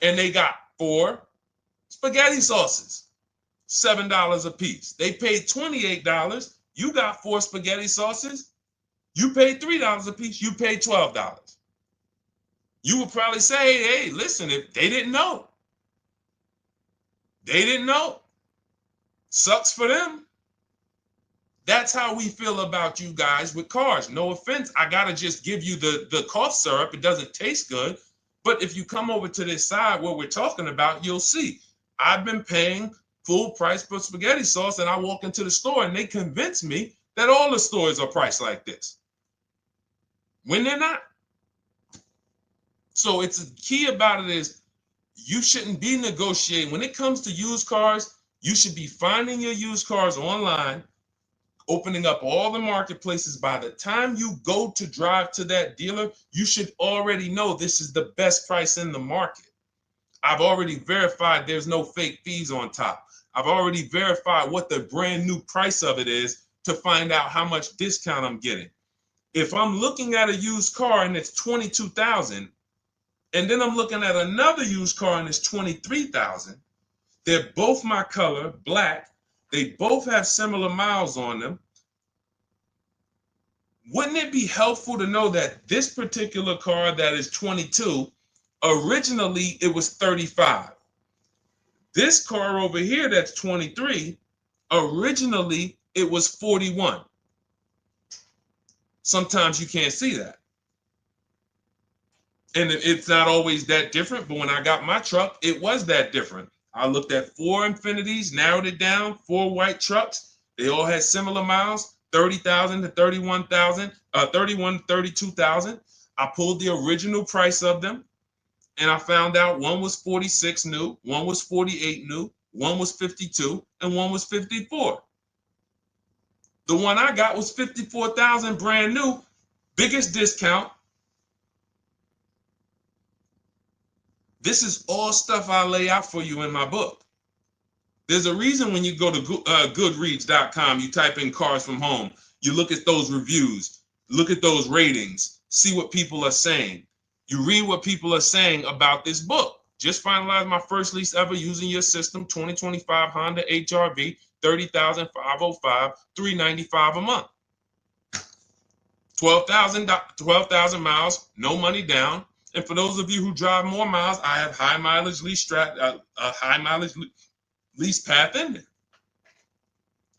And they got 4 spaghetti sauces, $7 a piece. They paid $28. You got 4 spaghetti sauces. You paid $3 a piece. You paid $12. You would probably say, hey, listen, if they didn't know. They didn't know. Sucks for them. That's how we feel about you guys with cars. No offense. I got to just give you the cough syrup. It doesn't taste good. But if you come over to this side where we're talking about, you'll see. I've been paying full price for spaghetti sauce, and I walk into the store and they convince me that all the stores are priced like this, when they're not. So it's the key about it is you shouldn't be negotiating. When it comes to used cars, you should be finding your used cars online, opening up all the marketplaces. By the time you go to drive to that dealer, you should already know this is the best price in the market. I've already verified there's no fake fees on top. I've already verified what the brand new price of it is to find out how much discount I'm getting. If I'm looking at a used car and it's $22,000, and then I'm looking at another used car and it's $23,000, they're both my color, black. They both have similar miles on them. Wouldn't it be helpful to know that this particular car that is 22, originally it was 35. This car over here that's 23, originally it was 41. Sometimes you can't see that. And it's not always that different, but when I got my truck, it was that different. I looked at 4 Infinities, narrowed it down, 4 white trucks. They all had similar miles, 30,000 to 31,000, 31 to 32,000. I pulled the original price of them, and I found out one was 46 new, one was 48 new, one was 52, and one was 54. The one I got was 54,000 brand new, biggest discount. This is all stuff I lay out for you in my book. There's a reason when you go to Goodreads.com, you type in cars from home, you look at those reviews, look at those ratings, see what people are saying. You read what people are saying about this book. Just finalized my first lease ever using your system, 2025 Honda HR-V, 30,505, $395 a month. 12,000 miles, no money down. And for those of you who drive more miles, I have high mileage lease lease path in there.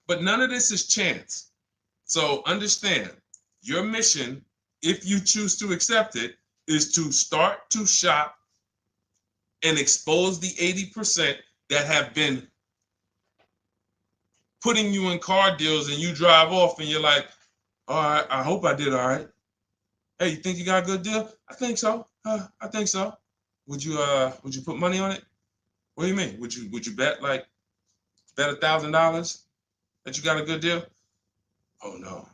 But none of this is chance. So understand, your mission, if you choose to accept it, is to start to shop and expose the 80% that have been putting you in car deals, and you drive off and you're like, all right, I hope I did all right. Hey, you think you got a good deal? I think so. I think so. Would you put money on it? What do you mean? Would you bet $1,000 that you got a good deal? Oh no.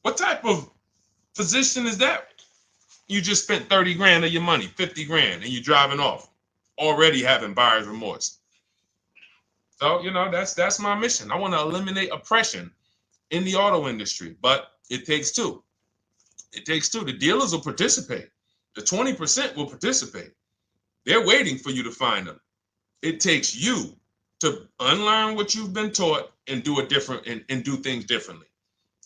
What type of position is that? You just spent 30 grand of your money, 50 grand, and you're driving off, already having buyer's remorse. So, that's my mission. I want to eliminate oppression in the auto industry, but it takes two. It takes two. The dealers will participate. The 20% will participate. They're waiting for you to find them. It takes you to unlearn what you've been taught and do it different and do things differently.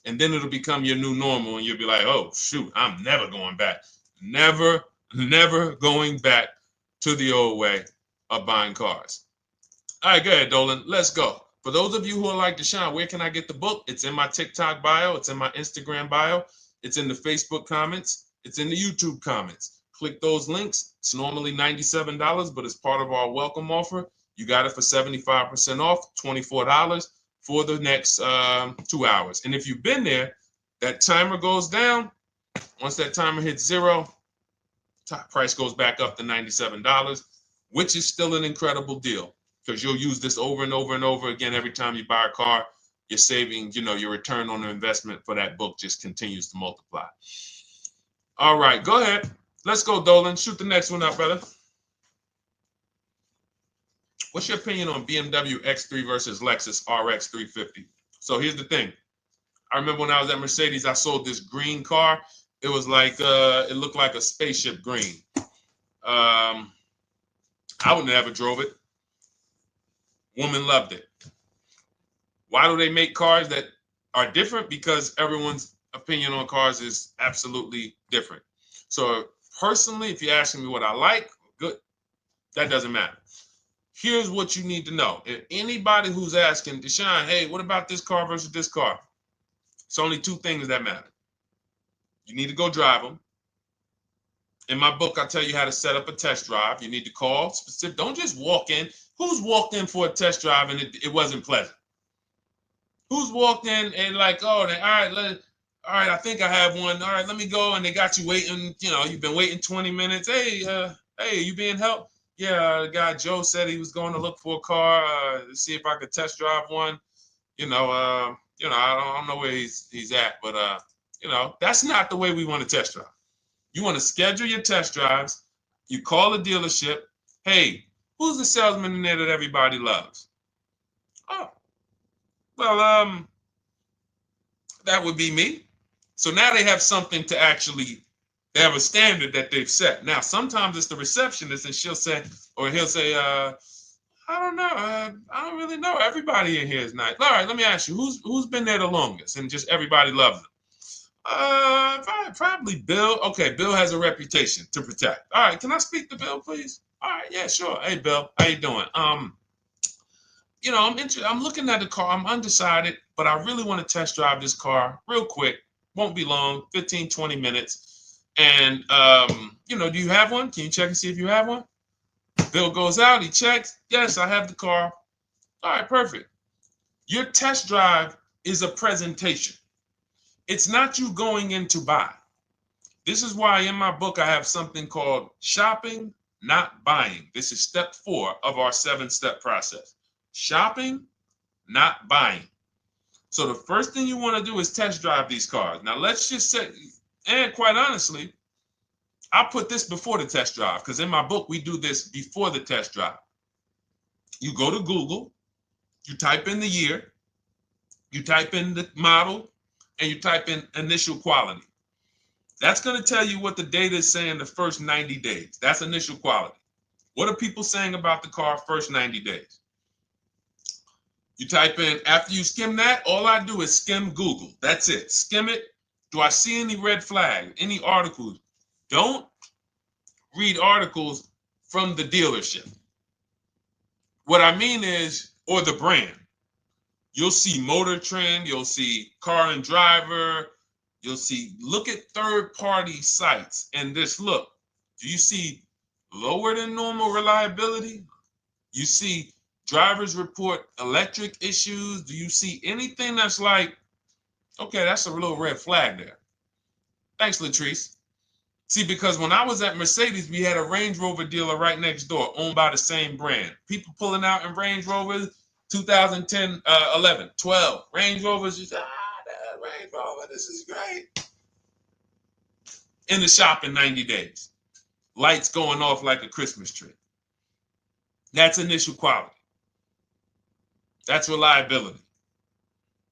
And then it'll become your new normal, and you'll be like, oh, shoot, I'm never going back. Never going back to the old way of buying cars. All right, go ahead, Dolan. Let's go. For those of you who are like Deshone, where can I get the book? It's in my TikTok bio. It's in my Instagram bio. It's in the Facebook comments. It's in the YouTube comments. Click those links. It's normally $97, but it's part of our welcome offer. You got it for 75% off, $24 for the next 2 hours. And if you've been there, that timer goes down. Once that timer hits 0, top price goes back up to $97, which is still an incredible deal because you'll use this over and over and over again every time you buy a car. You're saving, your return on the investment for that book just continues to multiply. All right, go ahead. Let's go, Dolan. Shoot the next one up, brother. What's your opinion on BMW X3 versus Lexus RX 350? So here's the thing. I remember when I was at Mercedes, I sold this green car. It was like, it looked like a spaceship green. I would never drove it. Woman loved it. Why do they make cars that are different? Because everyone's opinion on cars is absolutely different. So personally, if you're asking me what I like, good, that doesn't matter. Here's what you need to know. If anybody who's asking, Deshone, hey, what about this car versus this car? It's only two things that matter. You need to go drive them. In my book, I tell you how to set up a test drive. You need to call specific. Don't just walk in. Who's walked in for a test drive and it wasn't pleasant? Who's walked in and like, oh, all right, I think I have one. All right, let me go. And they got you waiting. You've been waiting 20 minutes. Hey, you being helped? Yeah, the guy Joe said he was going to look for a car to see if I could test drive one. I don't know where he's at, but that's not the way we want to test drive. You want to schedule your test drives. You call the dealership. Hey, who's the salesman in there that everybody loves? Oh, well, that would be me. So now they have something to actually, they have a standard that they've set. Now, sometimes it's the receptionist and he'll say, I don't know. I don't really know. Everybody in here is nice. All right, let me ask you, who's been there the longest? And just everybody loves them. Probably Bill. Okay, Bill has a reputation to protect. All right, can I speak to Bill, please? All right, yeah, sure. Hey, Bill, how you doing? I'm looking at the car. I'm undecided, but I really want to test drive this car real quick. Won't be long, 15, 20 minutes. And do you have one? Can you check and see if you have one? Bill goes out, he checks. Yes, I have the car. All right, perfect. Your test drive is a presentation. It's not you going in to buy. This is why in my book I have something called shopping, not buying. This is step 4 of our 7-step process. Shopping, not buying. So the first thing you want to do is test drive these cars. Now let's just say, and quite honestly, I put this before the test drive because in my book we do this before the test drive. You go to Google, you type in the year, you type in the model, and you type in initial quality. That's going to tell you what the data is saying the first 90 days. That's initial quality. What are people saying about the car first 90 days? You type in, after you skim that, all I do is skim Google. That's it. Skim it. Do I see any red flags, any articles? Don't read articles from the dealership. What I mean is, or the brand. You'll see Motor Trend, you'll see Car and Driver, look at third-party sites and just look. Do you see lower than normal reliability? You see drivers report electric issues? Do you see anything that's like, okay, that's a little red flag there? Thanks, Latrice. See, because when I was at Mercedes, we had a Range Rover dealer right next door owned by the same brand. People pulling out in Range Rovers, 2010, 11, 12. Range Rovers, just, that Range Rover, this is great. In the shop in 90 days. Lights going off like a Christmas tree. That's initial quality. That's reliability.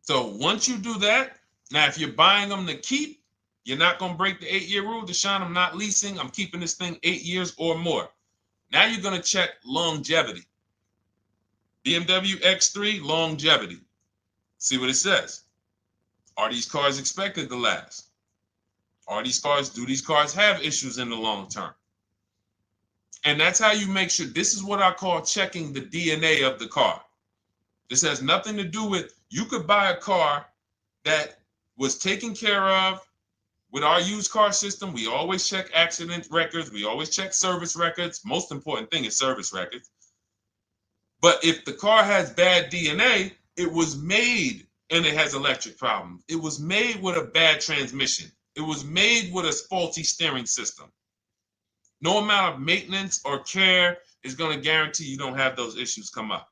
So once you do that, now if you're buying them to keep, you're not going to break the 8-year rule. Deshone, I'm not leasing. I'm keeping this thing 8 years or more. Now you're going to check longevity. BMW X3, longevity. See what it says. Are these cars expected to last? Do these cars have issues in the long term? And that's how you make sure. This is what I call checking the DNA of the car. This has nothing to do with, you could buy a car that was taken care of with our used car system. We always check accident records. We always check service records. Most important thing is service records. But if the car has bad DNA, it was made and it has electric problems. It was made with a bad transmission. It was made with a faulty steering system. No amount of maintenance or care is going to guarantee you don't have those issues come up.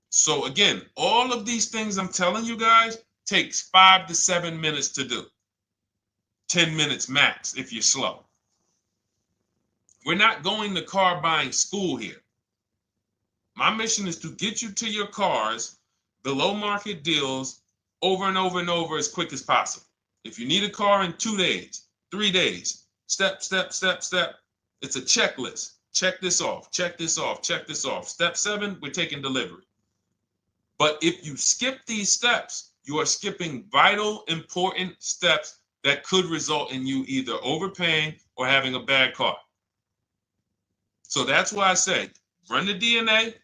So again, all of these things I'm telling you guys takes 5 to 7 minutes to do. 10 minutes max if you're slow. We're not going to car buying school here. My mission is to get you to your cars below market deals over and over and over as quick as possible. If you need a car in 2 days, 3 days, step, step, step, step. It's a checklist. Check this off, check this off, check this off. Step 7, we're taking delivery. But if you skip these steps, you are skipping vital, important steps that could result in you either overpaying or having a bad car. So that's why I say, run the DNA,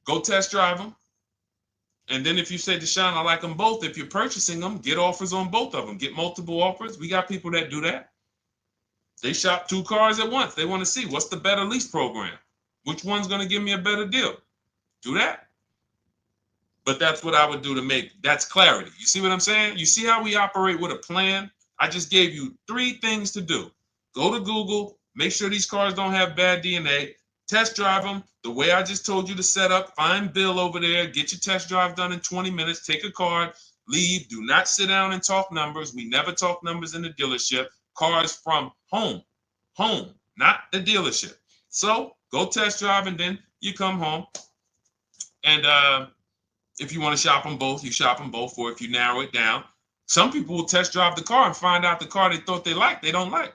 go test drive them. And then if you say, Deshone, I like them both, if you're purchasing them, get offers on both of them. Get multiple offers. We got people that do that. They shop 2 cars at once. They want to see what's the better lease program. Which one's going to give me a better deal? Do that. But that's what I would do to make, that's clarity. You see what I'm saying? You see how we operate with a plan? I just gave you 3 things to do. Go to Google, make sure these cars don't have bad DNA, test drive them the way I just told you to set up, find Bill over there, get your test drive done in 20 minutes, take a card, leave, do not sit down and talk numbers. We never talk numbers in the dealership. Cars from home, not the dealership. So go test drive and then you come home. And if you want to shop them both, you shop them both. Or if you narrow it down, some people will test drive the car and find out the car they thought they liked, they don't like.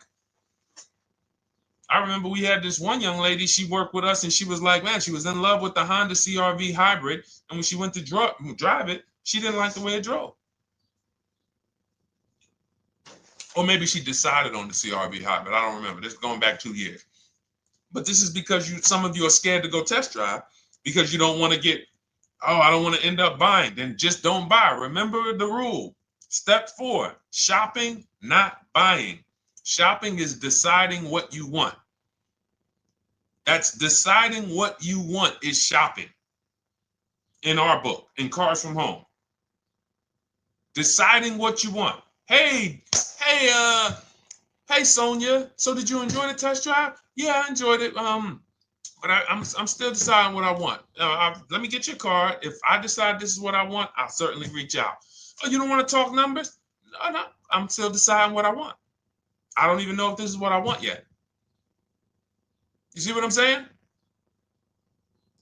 I remember we had this one young lady, she worked with us and she was like, man, she was in love with the Honda CR-V hybrid. And when she went to drive it, she didn't like the way it drove. Or maybe she decided on the CR-V hybrid. I don't remember. This is going back 2 years. But this is because some of you are scared to go test drive because you don't want to get, oh, I don't want to end up buying. Then just don't buy. Remember the rule. Step 4, shopping, not buying. Shopping is deciding what you want. That's deciding what you want is shopping. In our book, in Cars from Home. Deciding what you want. Hey, Sonia. So did you enjoy the test drive? Yeah, I enjoyed it. But I'm still deciding what I want. Let me get your card. If I decide this is what I want, I'll certainly reach out. Oh, you don't want to talk numbers? No, I'm still deciding what I want. I don't even know if this is what I want yet. You see what I'm saying?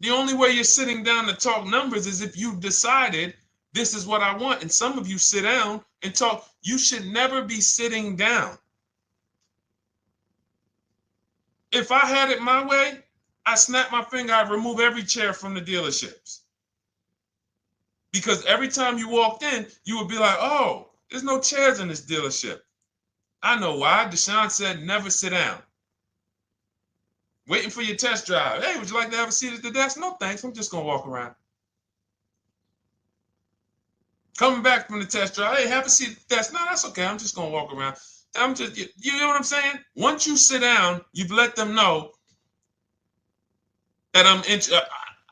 The only way you're sitting down to talk numbers is if you've decided this is what I want. And some of you sit down and talk. You should never be sitting down. If I had it my way, I snap my finger, I'd remove every chair from the dealerships. Because every time you walked in, you would be like, oh, there's no chairs in this dealership. I know why. Deshone said never sit down. Waiting for your test drive. Hey, would you like to have a seat at the desk? No, thanks. I'm just going to walk around. Coming back from the test drive. Hey, have a seat at the desk. No, that's okay. I'm just going to walk around. You know what I'm saying? Once you sit down, you've let them know that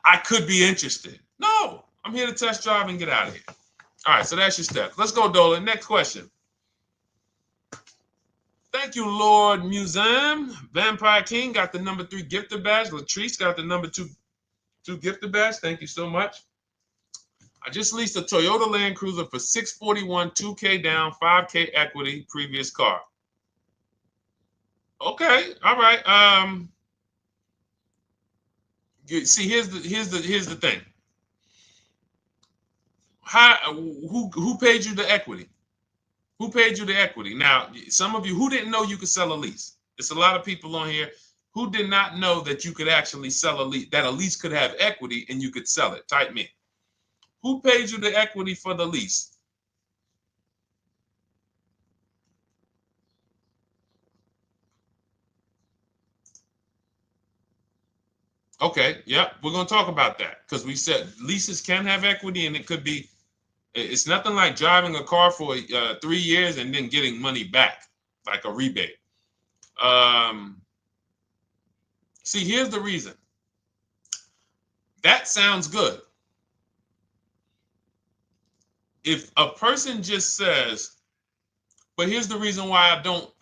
I could be interested. No, I'm here to test drive and get out of here. All right, so that's your steps. Let's go, Dolan. Next question. Thank you, Lord Museum. Vampire King got the number 3 gifter badge. Latrice got the number 2 gifter badge. Thank you so much. I just leased a Toyota Land Cruiser for $641, $2K down, $5K equity, previous car. Okay, all right. See, here's the thing. Who paid you the equity? Who paid you the equity? Now, some of you who didn't know you could sell a lease. There's a lot of people on here who did not know that you could actually sell a lease, that a lease could have equity and you could sell it. Type me. Who paid you the equity for the lease? Okay, yep, we're going to talk about that because we said leases can have equity and it could be, it's nothing like driving a car for 3 years and then getting money back, like a rebate. See, here's the reason. That sounds good. If a person just says, But here's the reason why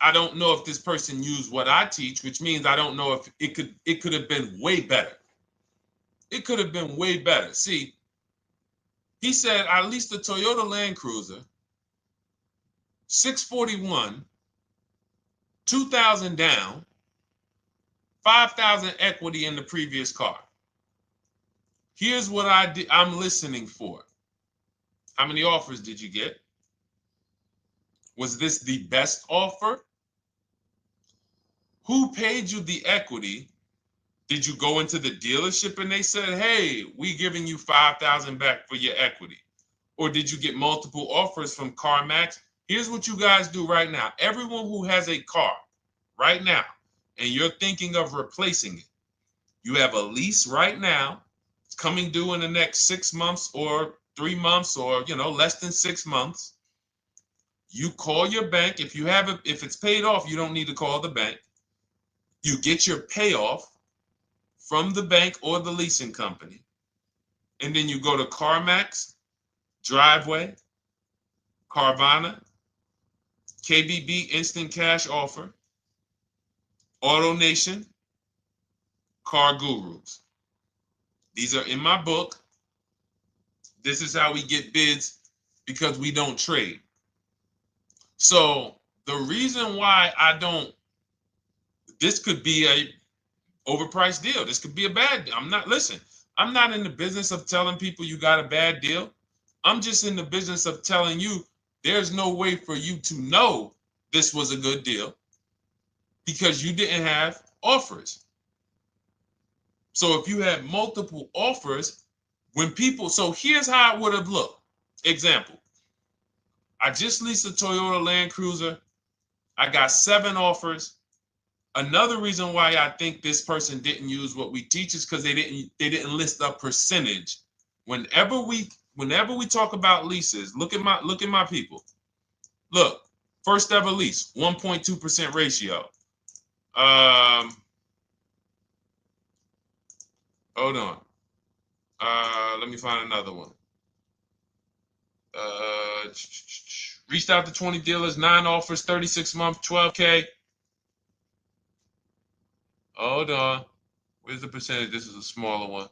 I don't know if this person used what I teach, which means I don't know if it could have been way better. It could have been way better. See, he said I leased a Toyota Land Cruiser, 641, 2,000 down, 5,000 equity in the previous car. Here's what I'm listening for. How many offers did you get? Was this the best offer? Who paid you the equity? Did you go into the dealership and they said, hey, we giving you 5,000 back for your equity? Or did you get multiple offers from CarMax? Here's what you guys do right now. Everyone who has a car right now, and you're thinking of replacing it, you have a lease right now. It's coming due in the next 6 months or 3 months or, less than 6 months. You call your bank. If it's paid off, you don't need to call the bank. You get your payoff from the bank or the leasing company. And then you go to CarMax, Driveway, Carvana, KBB Instant Cash Offer, AutoNation, Car Gurus. These are in my book. This is how we get bids because we don't trade. So the reason why this could be a overpriced deal. This could be a bad deal. I'm not in the business of telling people you got a bad deal. I'm just in the business of telling you there's no way for you to know this was a good deal because you didn't have offers. So if you had multiple offers, so here's how it would have looked. Example, I just leased a Toyota Land Cruiser. I got 7 offers. Another reason why I think this person didn't use what we teach is because they didn't list a percentage. Whenever we talk about leases, look at my people. Look, first ever lease, 1.2% ratio. Hold on. Let me find another one. Reached out to 20 dealers, 9 offers, 36 months, 12K. Hold on. Where's the percentage? This is a smaller one.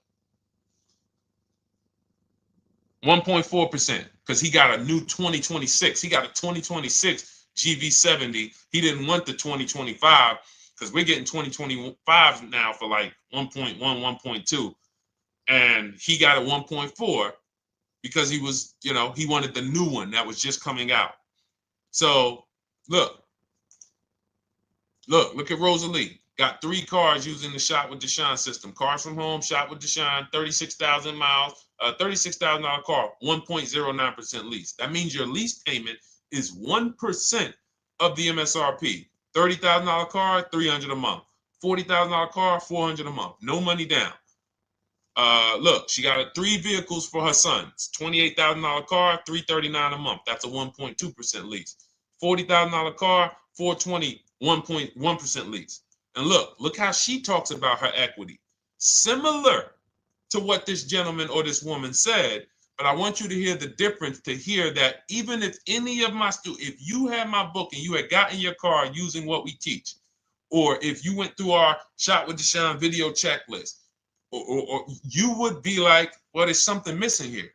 1.4%, because he got a new 2026. He got a 2026 GV70. He didn't want the 2025 because we're getting 2025 now for like 1.1, 1.2. And he got a 1.4 because he was, he wanted the new one that was just coming out. So look at Rosalie. Got 3 cars using the Shop with Deshone system. Cars from home, Shop with Deshone, 36,000 miles, $36,000 car, 1.09% lease. That means your lease payment is 1% of the MSRP. $30,000 car, $300 a month. $40,000 car, $400 a month. No money down. Look, she got 3 vehicles for her sons. $28,000 car, $339 a month. That's a 1.2% lease. $40,000 car, $420, 1.1% lease. And look how she talks about her equity. Similar to what this gentleman or this woman said, but I want you to hear the difference, to hear that even if any of my students, if you had my book and you had gotten your car using what we teach, or if you went through our Shop with Deshone video checklist, or you would be like, well, there's something missing here.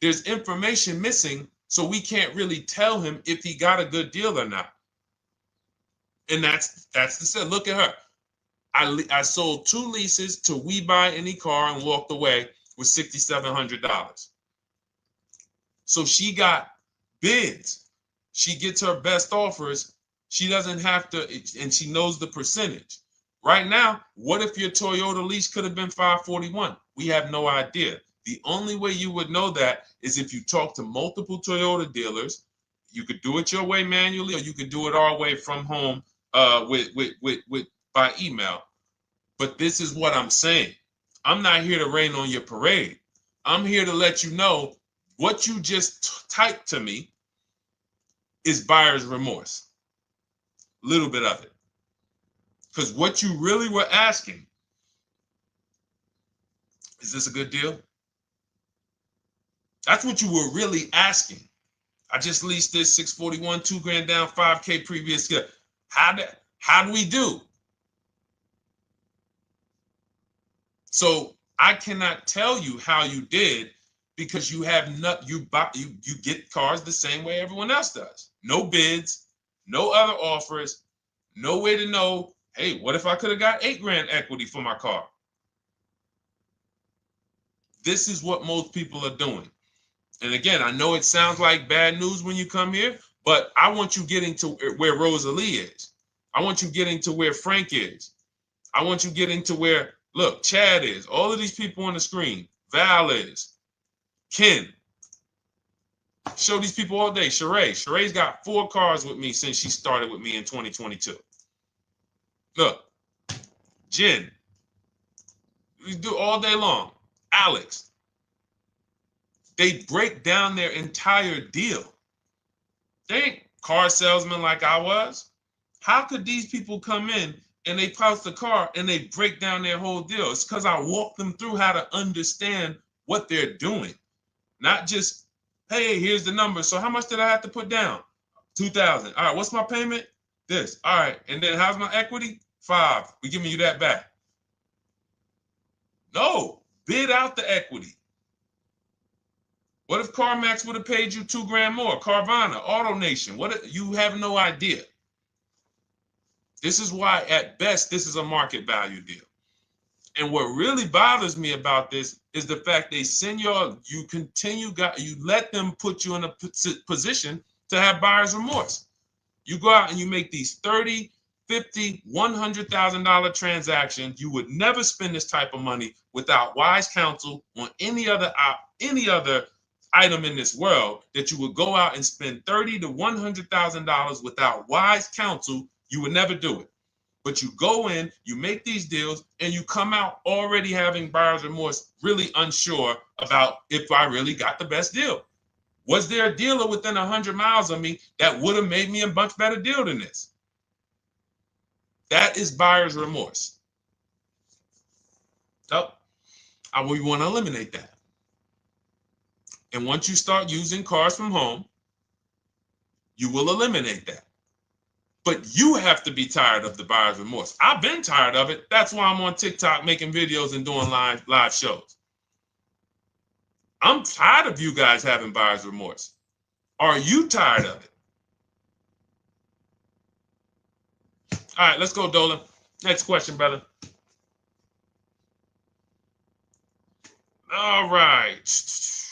There's information missing, so we can't really tell him if he got a good deal or not. And that's the set. Look at her. I sold 2 leases to We Buy Any Car and walked away with $6,700. So she got bids. She gets her best offers. She doesn't have to, and she knows the percentage. Right now, what if your Toyota lease could have been $541? We have no idea. The only way you would know that is if you talk to multiple Toyota dealers. You could do it your way manually, or you could do it our way from home by email. But this is what I'm saying. I'm not here to rain on your parade. I'm here to let you know what you just typed to me is buyer's remorse. A little bit of it. Because what you really were asking, is this a good deal? That's what you were really asking. I just leased this 641, 2 grand down, 5K previous year. How do we do? So I cannot tell you how you did because you have not you get cars the same way everyone else does. No bids, no other offers, no way to know, hey, what if I could have got 8 grand equity for my car? This is what most people are doing. And again, I know it sounds like bad news when you come here, but I want you getting to where Rosalie is. I want you getting to where Frank is. I want you getting to where, look, Chad is. All of these people on the screen. Val is. Ken. Show these people all day. Sheree. Sheree's got 4 cars with me since she started with me in 2022. Look. Jen. We do all day long. Alex. They break down their entire deal. They ain't car salesmen like I was. How could these people come in and they pounce the car and they break down their whole deal? It's because I walk them through how to understand what they're doing. Not just, hey, here's the number. So how much did I have to put down? 2,000. All right, what's my payment? This. All right, and then how's my equity? 5. We're giving you that back. No, bid out the equity. What if CarMax would have paid you 2 grand more? Carvana, AutoNation, you have no idea. This is why, at best, this is a market value deal. And what really bothers me about this is the fact they send you let them put you in a position to have buyer's remorse. You go out and you make these $30,000, $50,000, $100,000 transactions. You would never spend this type of money without wise counsel on any other item in this world. That you would go out and spend $30,000 to $100,000 without wise counsel. You would never do it. But you go in, you make these deals, and you come out already having buyer's remorse, really unsure about if I really got the best deal. Was there a dealer within 100 miles of me that would have made me a much better deal than this? That is buyer's remorse. So we want to eliminate that. And once you start using cars from home, you will eliminate that. But you have to be tired of the buyer's remorse. I've been tired of it. That's why I'm on TikTok making videos and doing live shows. I'm tired of you guys having buyer's remorse. Are you tired of it? All right, let's go, Dolan. Next question, brother. All right.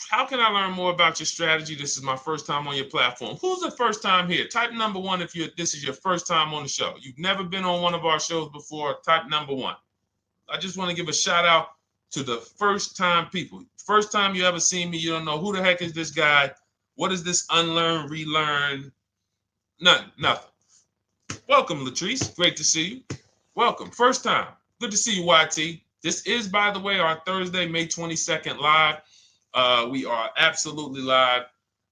How can I learn more about your strategy? This is my first time on your platform. Who's the first time here? Type number 1 if this is your first time on the show. You've never been on one of our shows before. Type number 1. I just want to give a shout out to the first time people. First time you ever seen me, you don't know who the heck is this guy. What is this unlearn, relearn? Nothing. Welcome, Latrice. Great to see you. Welcome. First time. Good to see you, YT. This is, by the way, our Thursday, May 22nd live. We are absolutely live,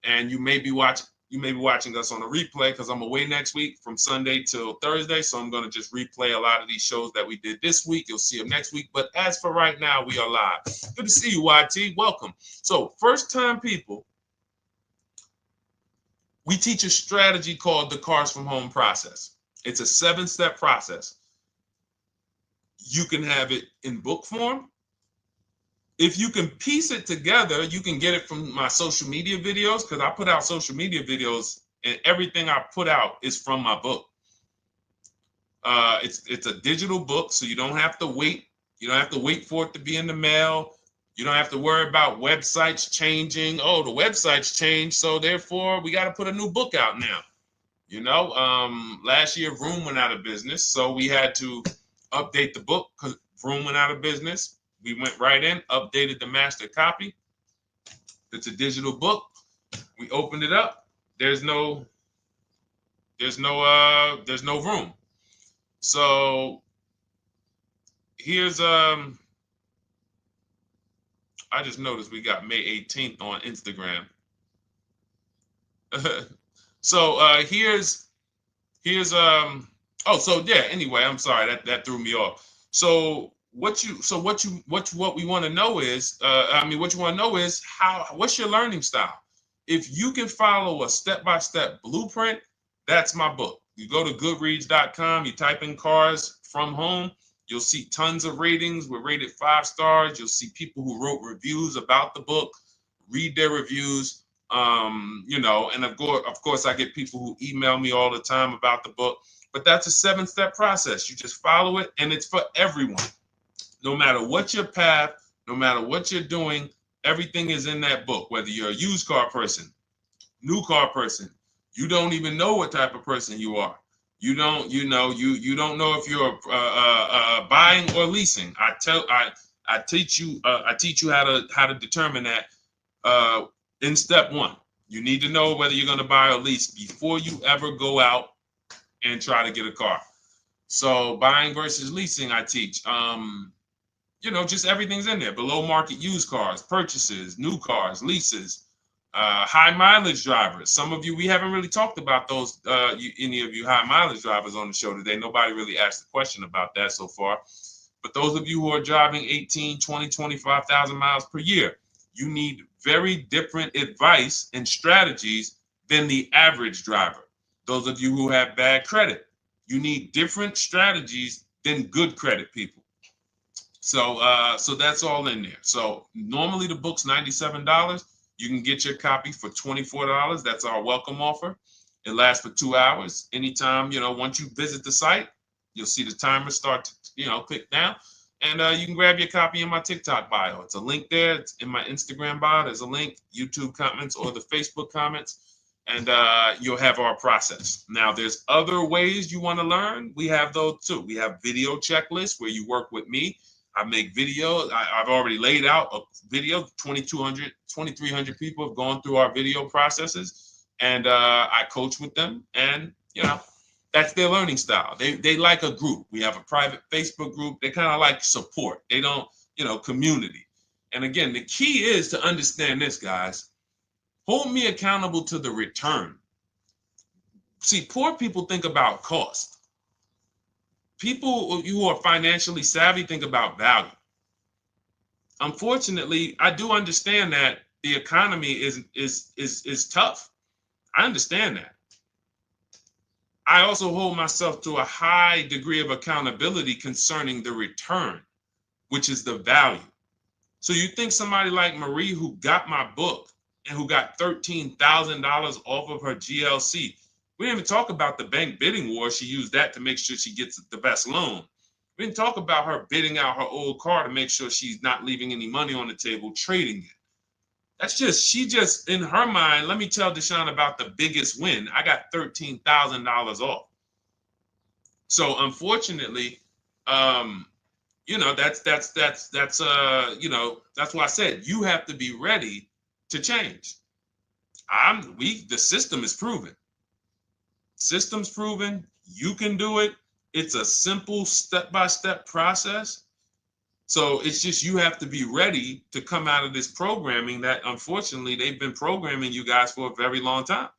and you may be watching us on a replay because I'm away next week from Sunday till Thursday, so I'm going to just replay a lot of these shows that we did this week. You'll see them next week, but as for right now, we are live. Good to see you, YT. Welcome. So, first time people, we teach a strategy called the Cars from Home process. It's a 7-step process. You can have it in book form. If you can piece it together, you can get it from my social media videos, because I put out social media videos and everything I put out is from my book. It's a digital book, so you don't have to wait. You don't have to wait for it to be in the mail. You don't have to worry about websites changing. Oh, the website's changed, so therefore we got to put a new book out now. You know, last year Vroom went out of business, so we had to update the book because Vroom went out of business. We went right in, updated the master copy. It's a digital book. We opened it up. There's no room. So here's I just noticed we got May 18th on Instagram. So here's anyway, I'm sorry that threw me off. So what we want to know is what's your learning style? If you can follow a step-by-step blueprint, that's my book. You go to goodreads.com, you type in cars from home, you'll see tons of ratings. We're rated 5 stars. You'll see people who wrote reviews about the book, read their reviews. And of course, I get people who email me all the time about the book. But that's a 7-step process. You just follow it, and it's for everyone. No matter what your path, no matter what you're doing, everything is in that book. Whether you're a used car person, new car person, you don't even know what type of person you are. You don't know if you're buying or leasing. I teach you how to determine that in step 1. You need to know whether you're going to buy or lease before you ever go out and try to get a car. So buying versus leasing, I teach. Just everything's in there. Below market used cars, purchases, new cars, leases, high mileage drivers. Some of you, we haven't really talked about those, any of you high mileage drivers on the show today. Nobody really asked a question about that so far. But those of you who are driving 18, 20, 25,000 miles per year, you need very different advice and strategies than the average driver. Those of you who have bad credit, you need different strategies than good credit people. So that's all in there. So normally the book's $97. You can get your copy for $24. That's our welcome offer. It lasts for 2 hours. Anytime, once you visit the site, you'll see the timer start to, click down. And you can grab your copy in my TikTok bio. It's a link there. It's in my Instagram bio. There's a link, YouTube comments or the Facebook comments. And you'll have our process. Now, there's other ways you want to learn. We have those too. We have video checklists where you work with me. I make videos. I've already laid out a video. 2,300 people have gone through our video processes, and I coach with them. And that's their learning style. They like a group. We have a private Facebook group. They kind of like support. They don't, community. And again, the key is to understand this, guys. Hold me accountable to the return. See, poor people think about cost. People who are financially savvy think about value. Unfortunately, I do understand that the economy is tough. I understand that. I also hold myself to a high degree of accountability concerning the return, which is the value. So you think somebody like Marie, who got my book and who got $13,000 off of her GLC, we didn't even talk about the bank bidding war. She used that to make sure she gets the best loan. We didn't talk about her bidding out her old car to make sure she's not leaving any money on the table, trading it. She just, in her mind, let me tell Deshone about the biggest win. I got $13,000 off. So unfortunately, that's why I said you have to be ready to change. The system is proven. System's proven. You can do it. It's a simple step-by-step process. So it's just you have to be ready to come out of this programming that unfortunately they've been programming you guys for a very long time.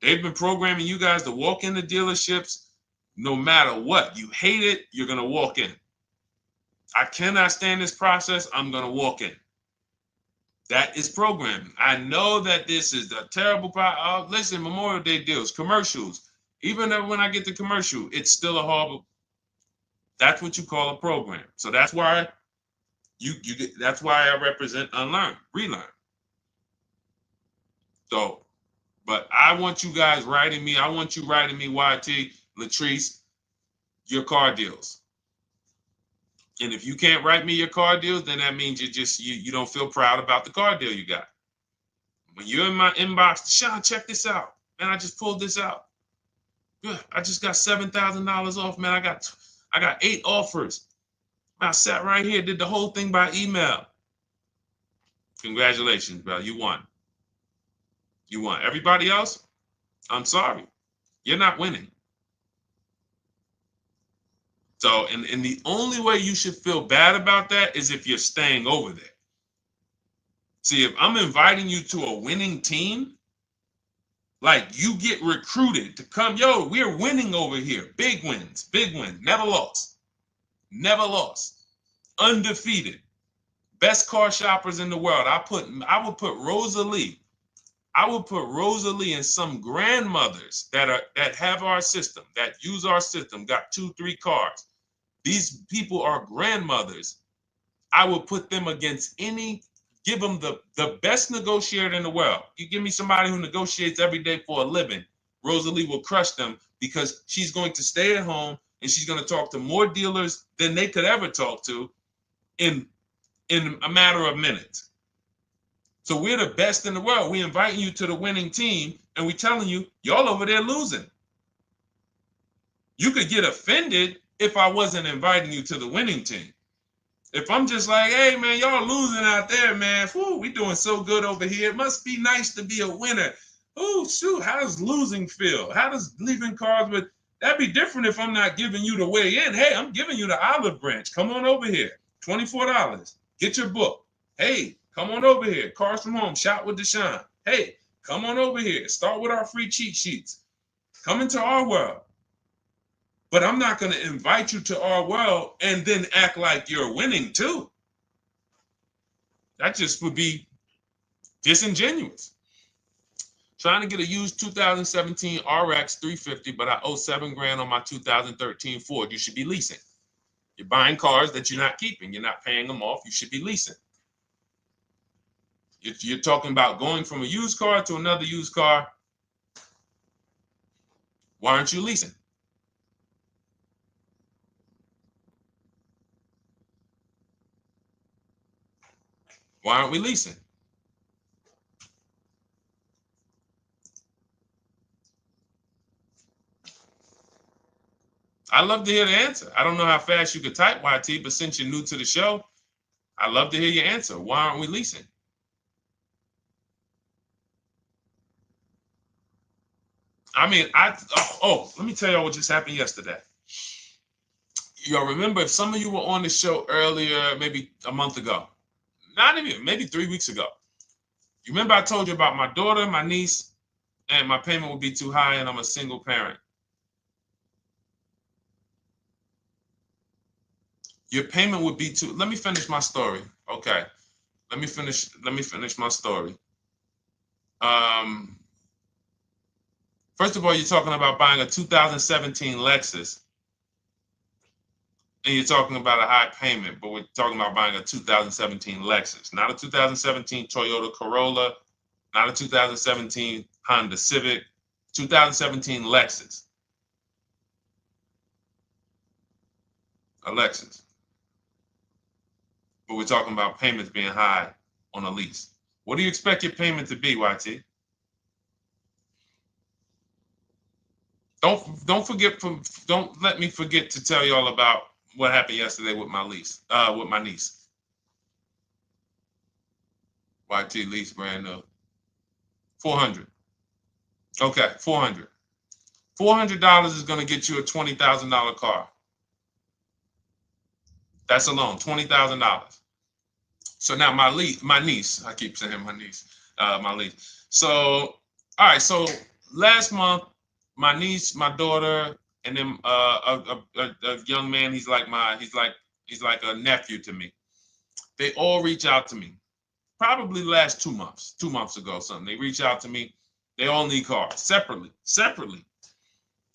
They've been programming you guys to walk into dealerships no matter what. You hate it, you're going to walk in. I cannot stand this process, I'm going to walk in. That is programming. I know that this is the terrible part. Listen, Memorial Day deals, commercials. Even when I get the commercial, it's still a horrible. That's what you call a program. So that's why that's why I represent unlearn, relearn. So, but I want you guys writing me. I want you writing me, YT, Latrice, your car deals. And if you can't write me your car deals, then that means you don't feel proud about the car deal you got. When you're in my inbox, Deshone, check this out. Man, I just pulled this out. Good. I just got $7,000 off, man. I got 8 offers. I sat right here, did the whole thing by email. Congratulations, bro. You won. You won. Everybody else, I'm sorry. You're not winning. So, and the only way you should feel bad about that is if you're staying over there. See, if I'm inviting you to a winning team, like you get recruited to come, yo, we're winning over here. Big wins, never lost. Never lost. Undefeated. Best car shoppers in the world. I would put Rosalie I would put Rosalie and some grandmothers that have our system, that use our system, got 2-3 cars. These people are grandmothers. I would put them against give them the best negotiator in the world. You give me somebody who negotiates every day for a living, Rosalie will crush them because she's going to stay at home and she's going to talk to more dealers than they could ever talk to in a matter of minutes. So we're the best in the world. We inviting you to the winning team and we telling you, y'all over there losing. You could get offended if I wasn't inviting you to the winning team. If I'm just like, hey, man, y'all losing out there, man. Whew, we doing so good over here. It must be nice to be a winner. Oh, shoot, how does losing feel? How does leaving cars with... That'd be different if I'm not giving you the way in. Hey, I'm giving you the olive branch. Come on over here. $24. Get your book. Hey, come on over here. Cars from Home. Shop with Deshone. Hey, come on over here. Start with our free cheat sheets. Come into our world. But I'm not going to invite you to our world and then act like you're winning too. That just would be disingenuous. Trying to get a used 2017 RX 350, but I owe $7,000 on my 2013 Ford. You should be leasing. You're buying cars that you're not keeping. You're not paying them off. You should be leasing. You're talking about going from a used car to another used car. Why aren't you leasing? Why aren't we leasing? I'd love to hear the answer. I don't know how fast you could type, YT, but since you're new to the show, I'd love to hear your answer. Why aren't we leasing? I mean, let me tell y'all what just happened yesterday. Y'all remember, if some of you were on the show earlier, maybe a month ago, not even, maybe 3 weeks ago, you remember I told you about my daughter, my niece, and my payment would be too high and I'm a single parent. Your payment would be too... Let me finish my story. Okay. Let me finish my story. First of all, you're talking about buying a 2017 Lexus. And you're talking about a high payment, but we're talking about buying a 2017 Lexus, not a 2017 Toyota Corolla, not a 2017 Honda Civic, 2017 Lexus. A Lexus. But we're talking about payments being high on a lease. What do you expect your payment to be, YT? Don't let me forget to tell y'all about what happened yesterday with my niece. YT lease brand new. 400. Okay, 400. $400 is going to get you a $20,000 car. That's alone, $20,000. So now my niece, I keep saying my niece, my lease. So, all right, so last month, my niece, my daughter, and then a young man, he's like a nephew to me. They all reach out to me. Probably the last 2 months, 2 months ago, something. They reach out to me. They all need cars separately.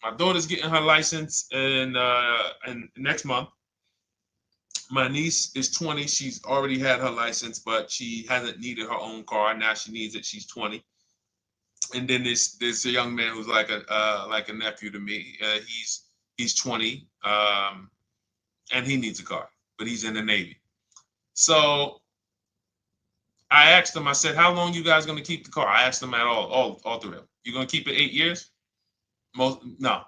My daughter's getting her license in next month. My niece is 20. She's already had her license, but she hasn't needed her own car. Now she needs it. She's 20. And then there's a young man who's like a nephew to me. He's 20, and he needs a car, but he's in the Navy. So I asked him. I said, "How long you guys gonna keep the car?" I asked them at all three of them. You gonna keep it 8 years? No.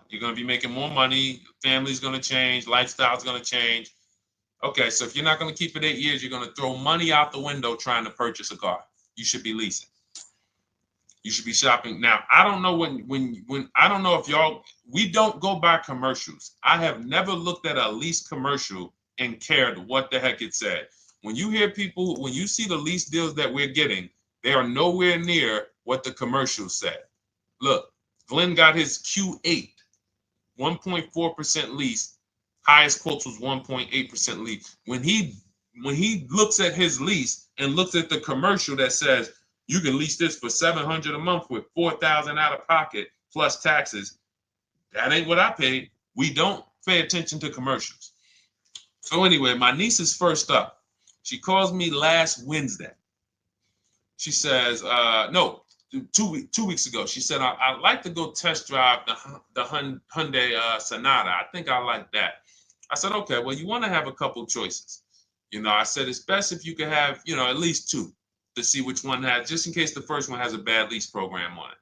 You're gonna be making more money. Family's gonna change. Lifestyle's gonna change. Okay, so if you're not gonna keep it 8 years, you're gonna throw money out the window trying to purchase a car. You should be leasing. You should be shopping. Now, I don't know when I don't know if we don't go by commercials. I have never looked at a lease commercial and cared what the heck it said. When you see the lease deals that we're getting, they are nowhere near what the commercial said. Look, Glenn got his Q8, 1.4% lease. Highest quotes was 1.8% lease. When he when he looks at his lease and looks at the commercial that says you can lease this for $700 a month with $4,000 out of pocket plus taxes, that ain't what I paid. We don't pay attention to commercials. So anyway, my niece is first up. She calls me last Wednesday. She says, no, 2 weeks ago. She said, I'd like to go test drive the Hyundai Sonata. I think I like that. I said, okay, well, you want to have a couple choices. I said, it's best if you could have, at least two to see which one has, just in case the first one has a bad lease program on it.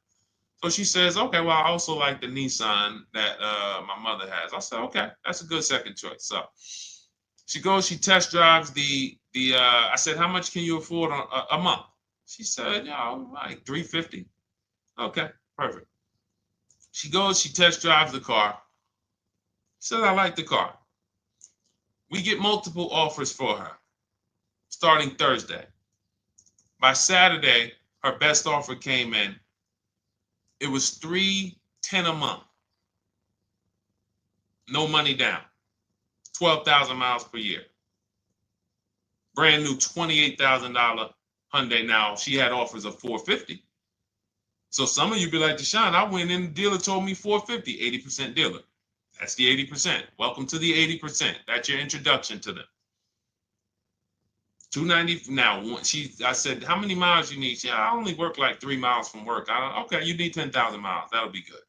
So she says, okay, well, I also like the Nissan that my mother has. I said, okay, that's a good second choice. So she goes, she test drives I said, how much can you afford a month? She said, like $350. Okay, perfect. She goes, she test drives the car. She said, I like the car. We get multiple offers for her starting Thursday. By Saturday, her best offer came in. It was $310 a month. No money down. 12,000 miles per year. Brand new $28,000 Hyundai. Now, she had offers of $450. So some of you be like, Deshone, I went in, the dealer told me $450, 80% dealer. That's the 80%. Welcome to the 80%. That's your introduction to them. $290. Now, I said, how many miles you need? I only work like 3 miles from work. Okay, you need 10,000 miles. That'll be good.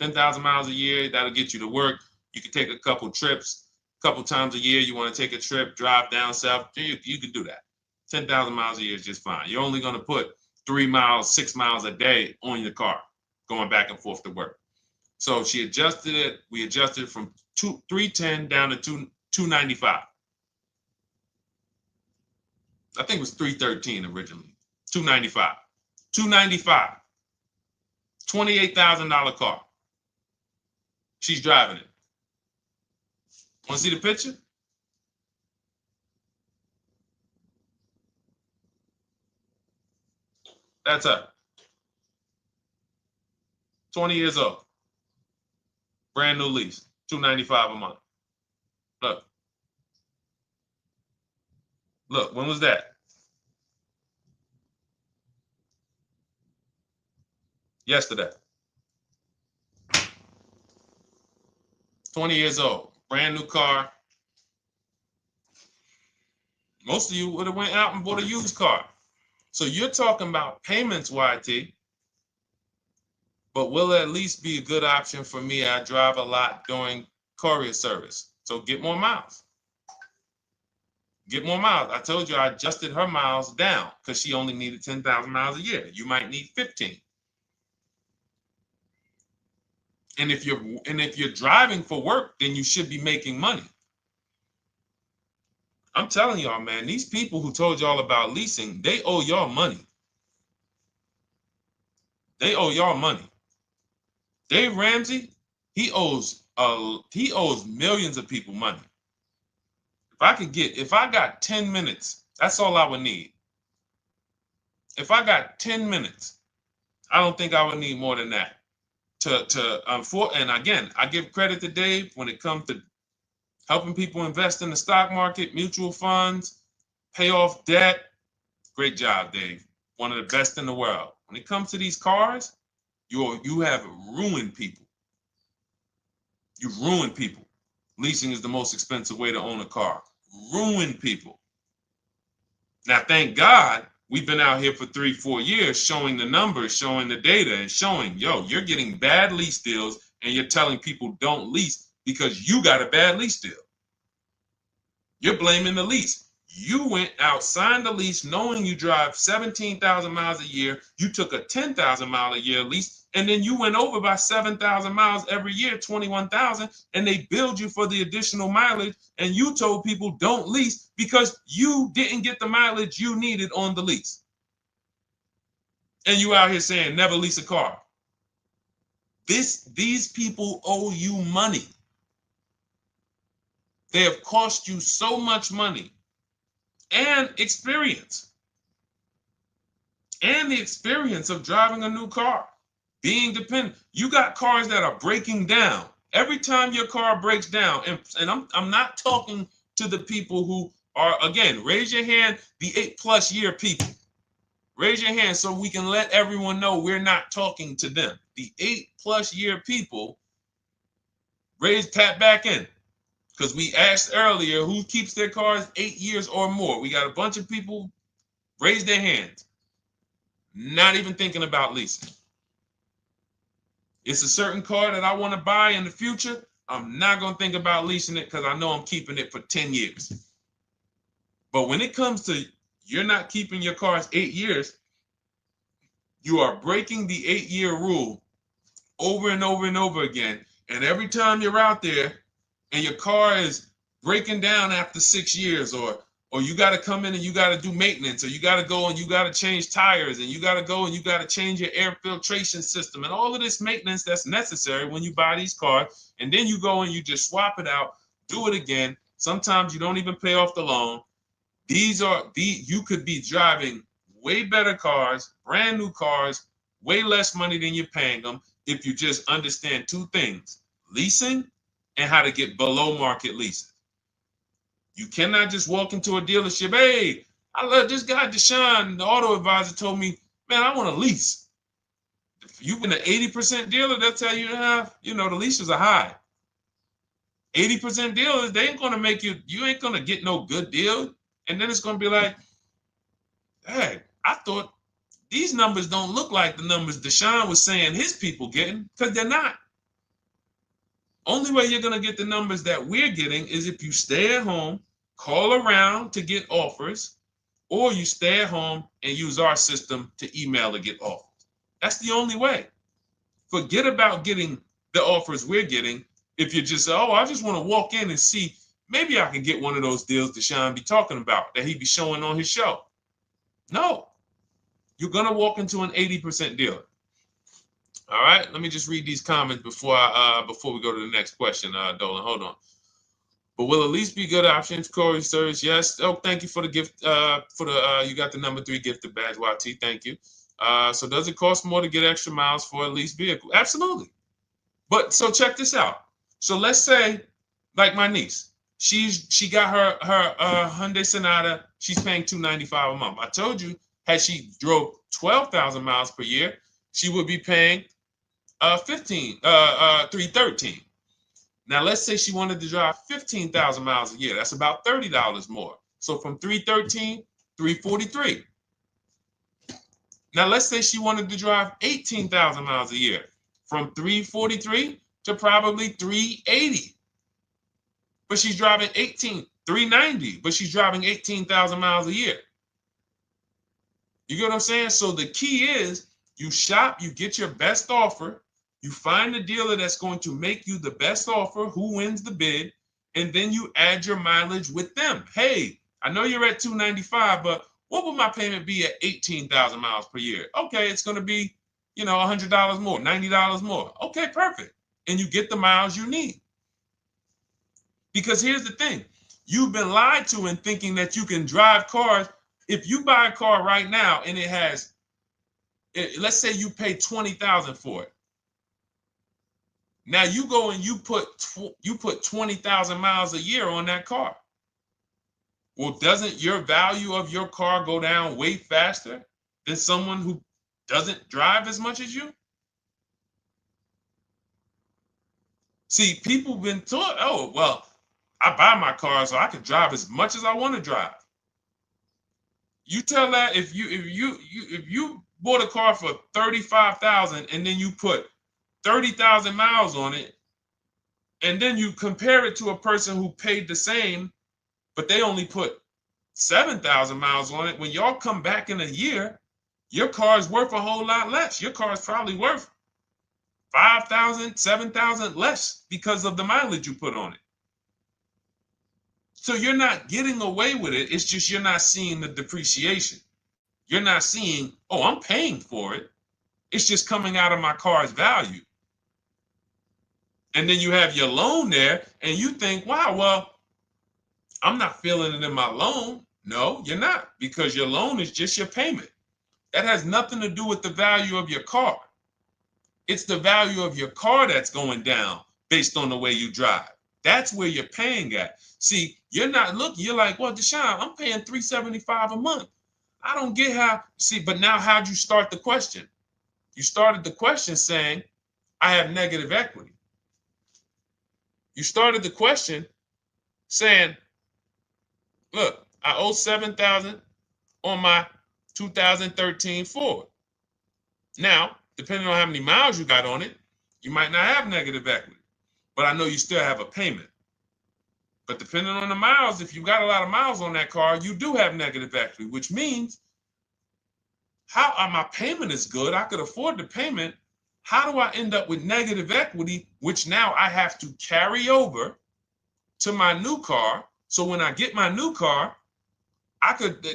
10,000 miles a year, that'll get you to work. You can take a couple trips, a couple times a year. You want to take a trip, drive down south. You can do that. 10,000 miles a year is just fine. You're only going to put 3 miles, 6 miles a day on your car, going back and forth to work. So she adjusted it. We adjusted it from $310 down to $295. I think it was $313 originally. $295. $295. $28,000 car. She's driving it. Want to see the picture? That's her. 20 years old. Brand new lease. $295 a month. Look. Look, when was that? Yesterday. 20 years old. Brand new car. Most of you would have went out and bought a used car. So you're talking about payments, YT. But will it at least be a good option for me? I drive a lot during courier service. So get more miles. Get more miles. I told you I adjusted her miles down because she only needed 10,000 miles a year. You might need 15. And if you're driving for work, then you should be making money. I'm telling y'all, man, these people who told y'all about leasing, they owe y'all money. They owe y'all money. Dave Ramsey, he owes millions of people money. If I got 10 minutes, that's all I would need. If I got 10 minutes, I don't think I would need more than that. And again, I give credit to Dave when it comes to helping people invest in the stock market, mutual funds, pay off debt. Great job, Dave. One of the best in the world. When it comes to these cars, you have ruined people. You've ruined people. Leasing is the most expensive way to own a car. Ruined people. Now, thank God, we've been out here for 3-4 years showing the numbers, showing the data, and showing, you're getting bad lease deals, and you're telling people don't lease because you got a bad lease deal. You're blaming the lease. You went out, signed the lease, knowing you drive 17,000 miles a year. You took a 10,000 mile a year lease, and then you went over by 7,000 miles every year, 21,000, and they billed you for the additional mileage, and you told people don't lease because you didn't get the mileage you needed on the lease. And you out here saying never lease a car. These people owe you money. They have cost you so much money and experience. And the experience of driving a new car, being dependent. You got cars that are breaking down. Every time your car breaks down, and I'm not talking to the people who Or again, raise your hand, the 8+ year people. Raise your hand so we can let everyone know we're not talking to them. The 8+ year people, tap back in. Because we asked earlier who keeps their cars 8 years or more. We got a bunch of people raise their hands. Not even thinking about leasing. It's a certain car that I want to buy in the future. I'm not going to think about leasing it because I know I'm keeping it for 10 years. But when it comes to you're not keeping your cars 8 years, you are breaking the 8-year rule over and over and over again. And every time you're out there and your car is breaking down after 6 years, or you got to come in and you got to do maintenance, or you got to go and you got to change tires, and you got to go and you got to change your air filtration system, and all of this maintenance that's necessary when you buy these cars, and then you go and you just swap it out, do it again. Sometimes you don't even pay off the loan. You could be driving way better cars, brand new cars, way less money than you're paying them if you just understand 2 things: leasing and how to get below market leases. You cannot just walk into a dealership. Hey, I love this guy, Deshone, the auto advisor, told me, man, I want a lease. If you've been an 80% dealer, they'll tell you, the leases are high. 80% dealers, they ain't going to make you ain't going to get no good deal. And then it's going to be like, hey, I thought these numbers don't look like the numbers Deshone was saying his people getting, because they're not. Only way you're going to get the numbers that we're getting is if you stay at home, call around to get offers, or you stay at home and use our system to email to get offers. That's the only way. Forget about getting the offers we're getting. If you just say, oh, I just want to walk in and see, maybe I can get one of those deals Deshone be talking about that he be showing on his show. No, you're going to walk into an 80% dealer. All right, let me just read these comments before we go to the next question, Dolan. Hold on. But will at least be good options, Corey Sturge? Yes. Oh, thank you for the gift. You got the number 3 gifted badge, YT. Thank you. So does it cost more to get extra miles for a leased vehicle? Absolutely. But so check this out. So let's say, like my niece, she got her Hyundai Sonata. She's paying $295 a month. I told you, had she drove 12,000 miles per year, she would be paying $313. Now let's say she wanted to drive 15,000 miles a year. That's about $30 more. So from $313, $343. Now let's say she wanted to drive 18,000 miles a year. From $343 to probably $380. But she's driving $390, but she's driving 18,000 miles a year. You get what I'm saying? So the key is you shop, you get your best offer, you find the dealer that's going to make you the best offer, who wins the bid, and then you add your mileage with them. Hey, I know you're at $295, but what would my payment be at 18,000 miles per year? Okay, it's going to be, $100 more, $90 more. Okay, perfect. And you get the miles you need. Because here's the thing. You've been lied to in thinking that you can drive cars. If you buy a car right now and it has, let's say you pay $20,000 for it. Now you go and you put 20,000 miles a year on that car. Well, doesn't your value of your car go down way faster than someone who doesn't drive as much as you? See, people have been taught, oh, well, I buy my car so I can drive as much as I want to drive. You tell that if you bought a car for $35,000 and then you put 30,000 miles on it, and then you compare it to a person who paid the same, but they only put 7,000 miles on it. When y'all come back in a year, your car is worth a whole lot less. Your car is probably worth 5,000, 7,000 less because of the mileage you put on it. So you're not getting away with it. It's just you're not seeing the depreciation. You're not seeing, oh, I'm paying for it. It's just coming out of my car's value. And then you have your loan there and you think, wow, well, I'm not feeling it in my loan. No, you're not, because your loan is just your payment. That has nothing to do with the value of your car. It's the value of your car that's going down based on the way you drive. That's where you're paying at. See, you're not looking, you're like, well, Deshone, I'm paying $375 a month. I don't get how, see, but now how'd you start the question? You started the question saying, I have negative equity. You started the question saying, look, I owe $7,000 on my 2013 Ford. Now, depending on how many miles you got on it, you might not have negative equity, but I know you still have a payment. But depending on the miles, if you got a lot of miles on that car, you do have negative equity, which means my payment is good. I could afford the payment. How do I end up with negative equity, which now I have to carry over to my new car? So when I get my new car,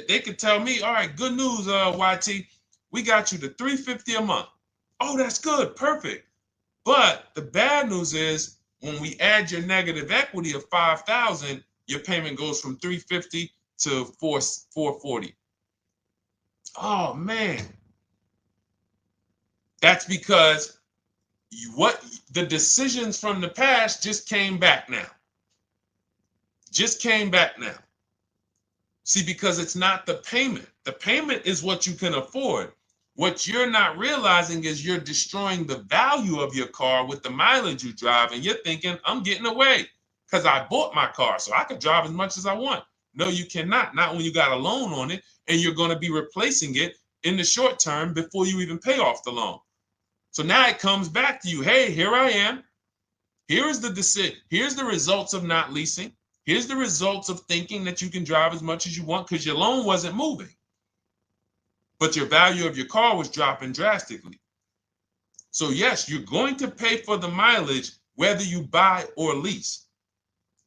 they could tell me, all right, good news, YT, we got you to $350 a month. Oh, that's good, perfect. But the bad news is when we add your negative equity of $5,000, your payment goes from $350 to $440. Oh man, that's because the decisions from the past just came back now. Just came back now. See, because it's not the payment. The payment is what you can afford. What you're not realizing is you're destroying the value of your car with the mileage you drive, and you're thinking, I'm getting away because I bought my car so I could drive as much as I want. No, you cannot. Not when you got a loan on it, and you're going to be replacing it in the short term before you even pay off the loan. So now it comes back to you. Hey, here I am. Here is the decision. Here's the results of not leasing. Here's the results of thinking that you can drive as much as you want because your loan wasn't moving. But your value of your car was dropping drastically. So yes, you're going to pay for the mileage whether you buy or lease.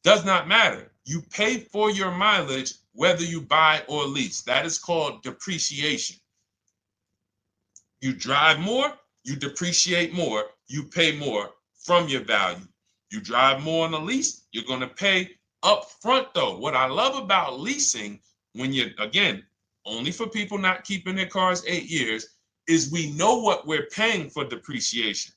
Does not matter. You pay for your mileage whether you buy or lease. That is called depreciation. You drive more, you depreciate more, you pay more from your value. You drive more on a lease, you're going to pay up front though. What I love about leasing, when you're, again, only for people not keeping their cars 8 years, is we know what we're paying for depreciation.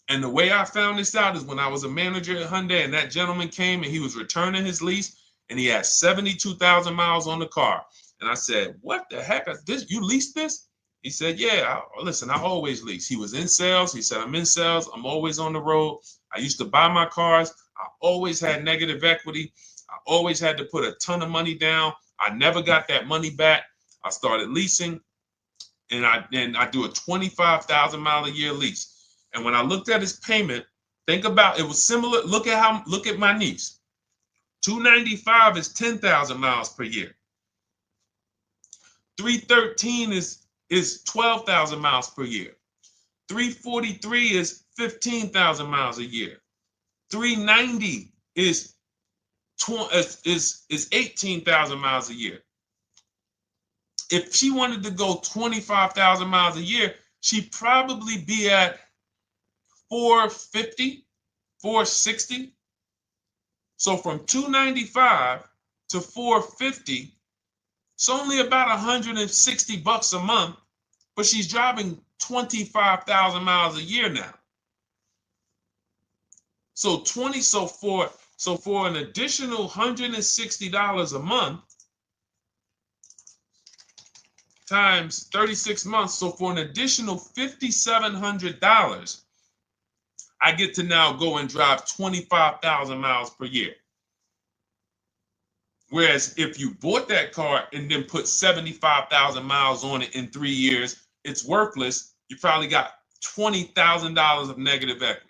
And the way I found this out is when I was a manager at Hyundai and that gentleman came and he was returning his lease and he had 72,000 miles on the car. And I said, what the heck is this? You leased this? He said, yeah, listen, I always lease. He was in sales. He said, I'm in sales. I'm always on the road. I used to buy my cars. I always had negative equity. I always had to put a ton of money down. I never got that money back. I started leasing, and I do a 25,000 mile a year lease. And when I looked at his payment, think about it was similar. Look at my niece. 295 is 10,000 miles per year. 313 is 12,000 miles per year. 343 is 15,000 miles a year. 390 is 18,000 miles a year. If she wanted to go 25,000 miles a year, she'd probably be at 450, 460. So from 295 to 450, it's only about 160 bucks a month, but she's driving 25,000 miles a year now. So for an additional $160 a month times 36 months, so for an additional $5,700, I get to now go and drive 25,000 miles per year. Whereas if you bought that car and then put 75,000 miles on it in 3 years, it's worthless. You probably got $20,000 of negative equity.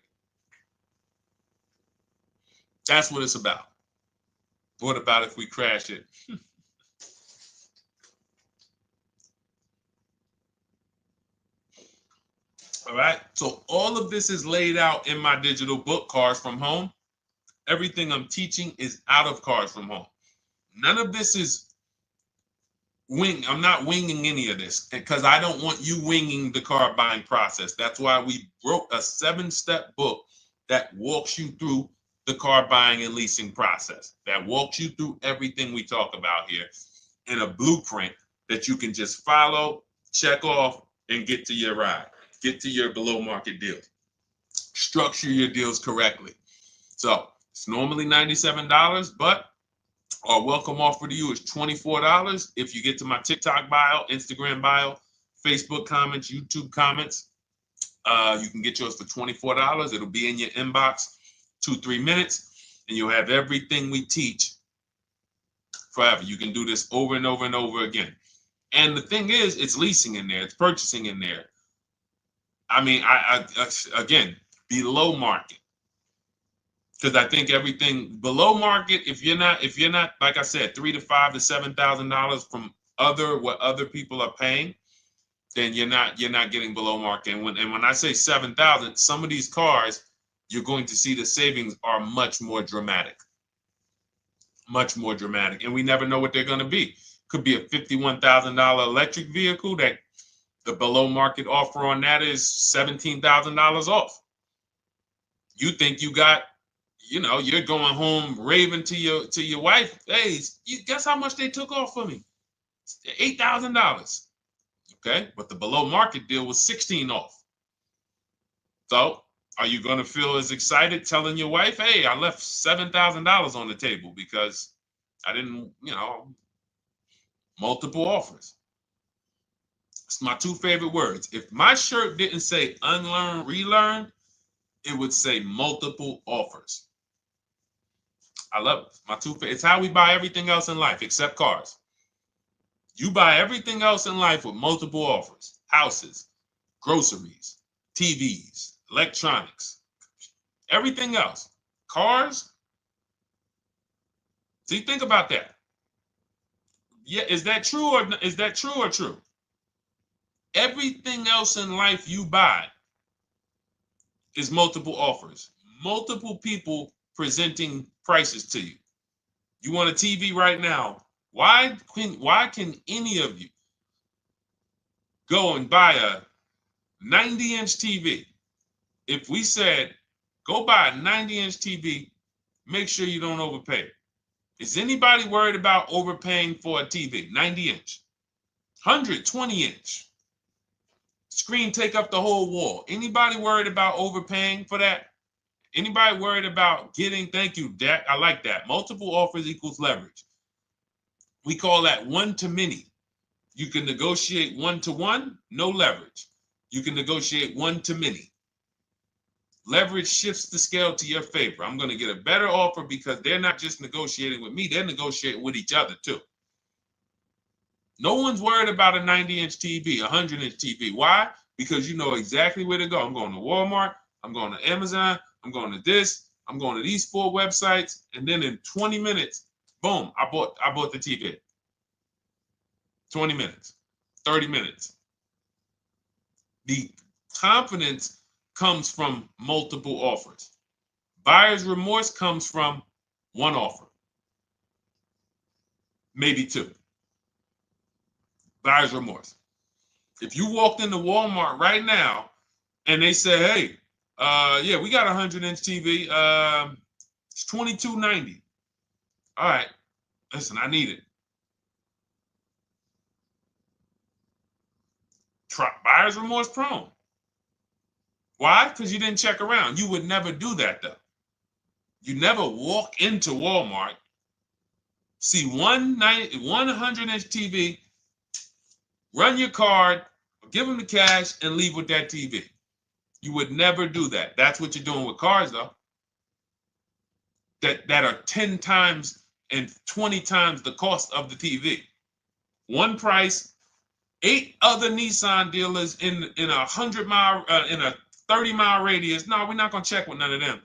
That's what it's about. What about if we crash it? All right. So all of this is laid out in my digital book, Cars from Home. Everything I'm teaching is out of Cars from Home. None of this is I'm not winging any of this because I don't want you winging the car buying process. That's why we wrote a 7-step book that walks you through the car buying and leasing process, that walks you through everything we talk about here in a blueprint that you can just follow, check off, and get to your ride, get to your below market deal. Structure your deals correctly. So it's normally $97, but our welcome offer to you is $24 if you get to my TikTok bio, Instagram bio, Facebook comments, YouTube comments. You can get yours for $24. It'll be in your inbox 2-3 minutes, and you'll have everything we teach forever. You can do this over and over and over again. And the thing is, it's leasing in there, it's purchasing in there. I mean, I again, below market. Because I think everything below market, if you're not, like I said, $3,000 to $5,000 to $7,000 from what other people are paying, then you're not getting below market. And when I say 7,000, some of these cars, you're going to see the savings are much more dramatic. Much more dramatic. And we never know what they're going to be. Could be a $51,000 electric vehicle that the below market offer on that is $17,000 off. You think you got, you're going home raving to your wife. Hey, you guess how much they took off for me? $8,000. Okay, but the below market deal was 16 off. So are you going to feel as excited telling your wife, hey, I left $7,000 on the table because I didn't, multiple offers. It's my two favorite words. If my shirt didn't say unlearn, relearn, it would say multiple offers. I love it. My two favorite. It's how we buy everything else in life except cars. You buy everything else in life with multiple offers. Houses, groceries, TVs, electronics, everything else. Cars. See, think about that. Yeah, is that true or true? Everything else in life you buy is multiple offers. Multiple people presenting prices to you. You want a TV right now. Why can any of you go and buy a 90-inch TV? If we said, go buy a 90-inch TV, make sure you don't overpay. Is anybody worried about overpaying for a TV? 90-inch, 120-inch. Screen take up the whole wall. Anybody worried about overpaying for that? Anybody worried about getting, thank you, Dak, I like that. Multiple offers equals leverage. We call that one-to-many. You can negotiate one-to-one, no leverage. You can negotiate one-to-many. Leverage shifts the scale to your favor. I'm going to get a better offer because they're not just negotiating with me, they're negotiating with each other too. No one's worried about a 90-inch TV, a 100-inch TV. Why? Because you know exactly where to go. I'm going to Walmart, I'm going to Amazon, I'm going to this, I'm going to these 4 websites, and then in 20 minutes, boom, I bought the TV. 20 minutes, 30 minutes. The confidence comes from multiple offers. Buyer's remorse comes from one offer, maybe 2. Buyer's remorse. If you walked into Walmart right now and they say, hey, yeah, we got a 100-inch TV. It's $22.90. All right, listen, I need it. Buyer's remorse prone. Why? Because you didn't check around. You would never do that, though. You never walk into Walmart, see one 100-inch TV, run your card, give them the cash, and leave with that TV. You would never do that. That's what you're doing with cars, though. That are 10 times and 20 times the cost of the TV. One price, 8 other Nissan dealers in a 100-mile, in a 30-mile radius. No, we're not gonna check with none of them.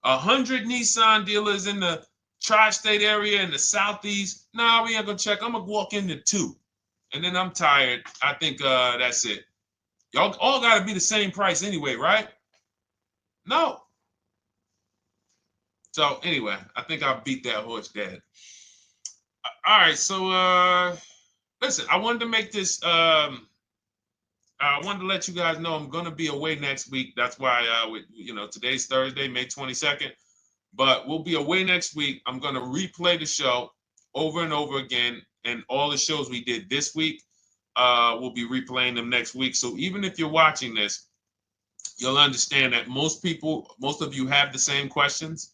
100 Nissan dealers in the tri-state area in the southeast. No, we ain't gonna check. I'm gonna walk into 2, and then I'm tired. I think that's it. Y'all all gotta be the same price anyway, right? No. So anyway, I think I beat that horse dead. All right, so listen, I wanted to make this. I wanted to let you guys know I'm gonna be away next week. That's why, today's Thursday, May 22nd, but we'll be away next week. I'm gonna replay the show over and over again, and all the shows we did this week, we'll be replaying them next week. So even if you're watching this, you'll understand that most of you have the same questions.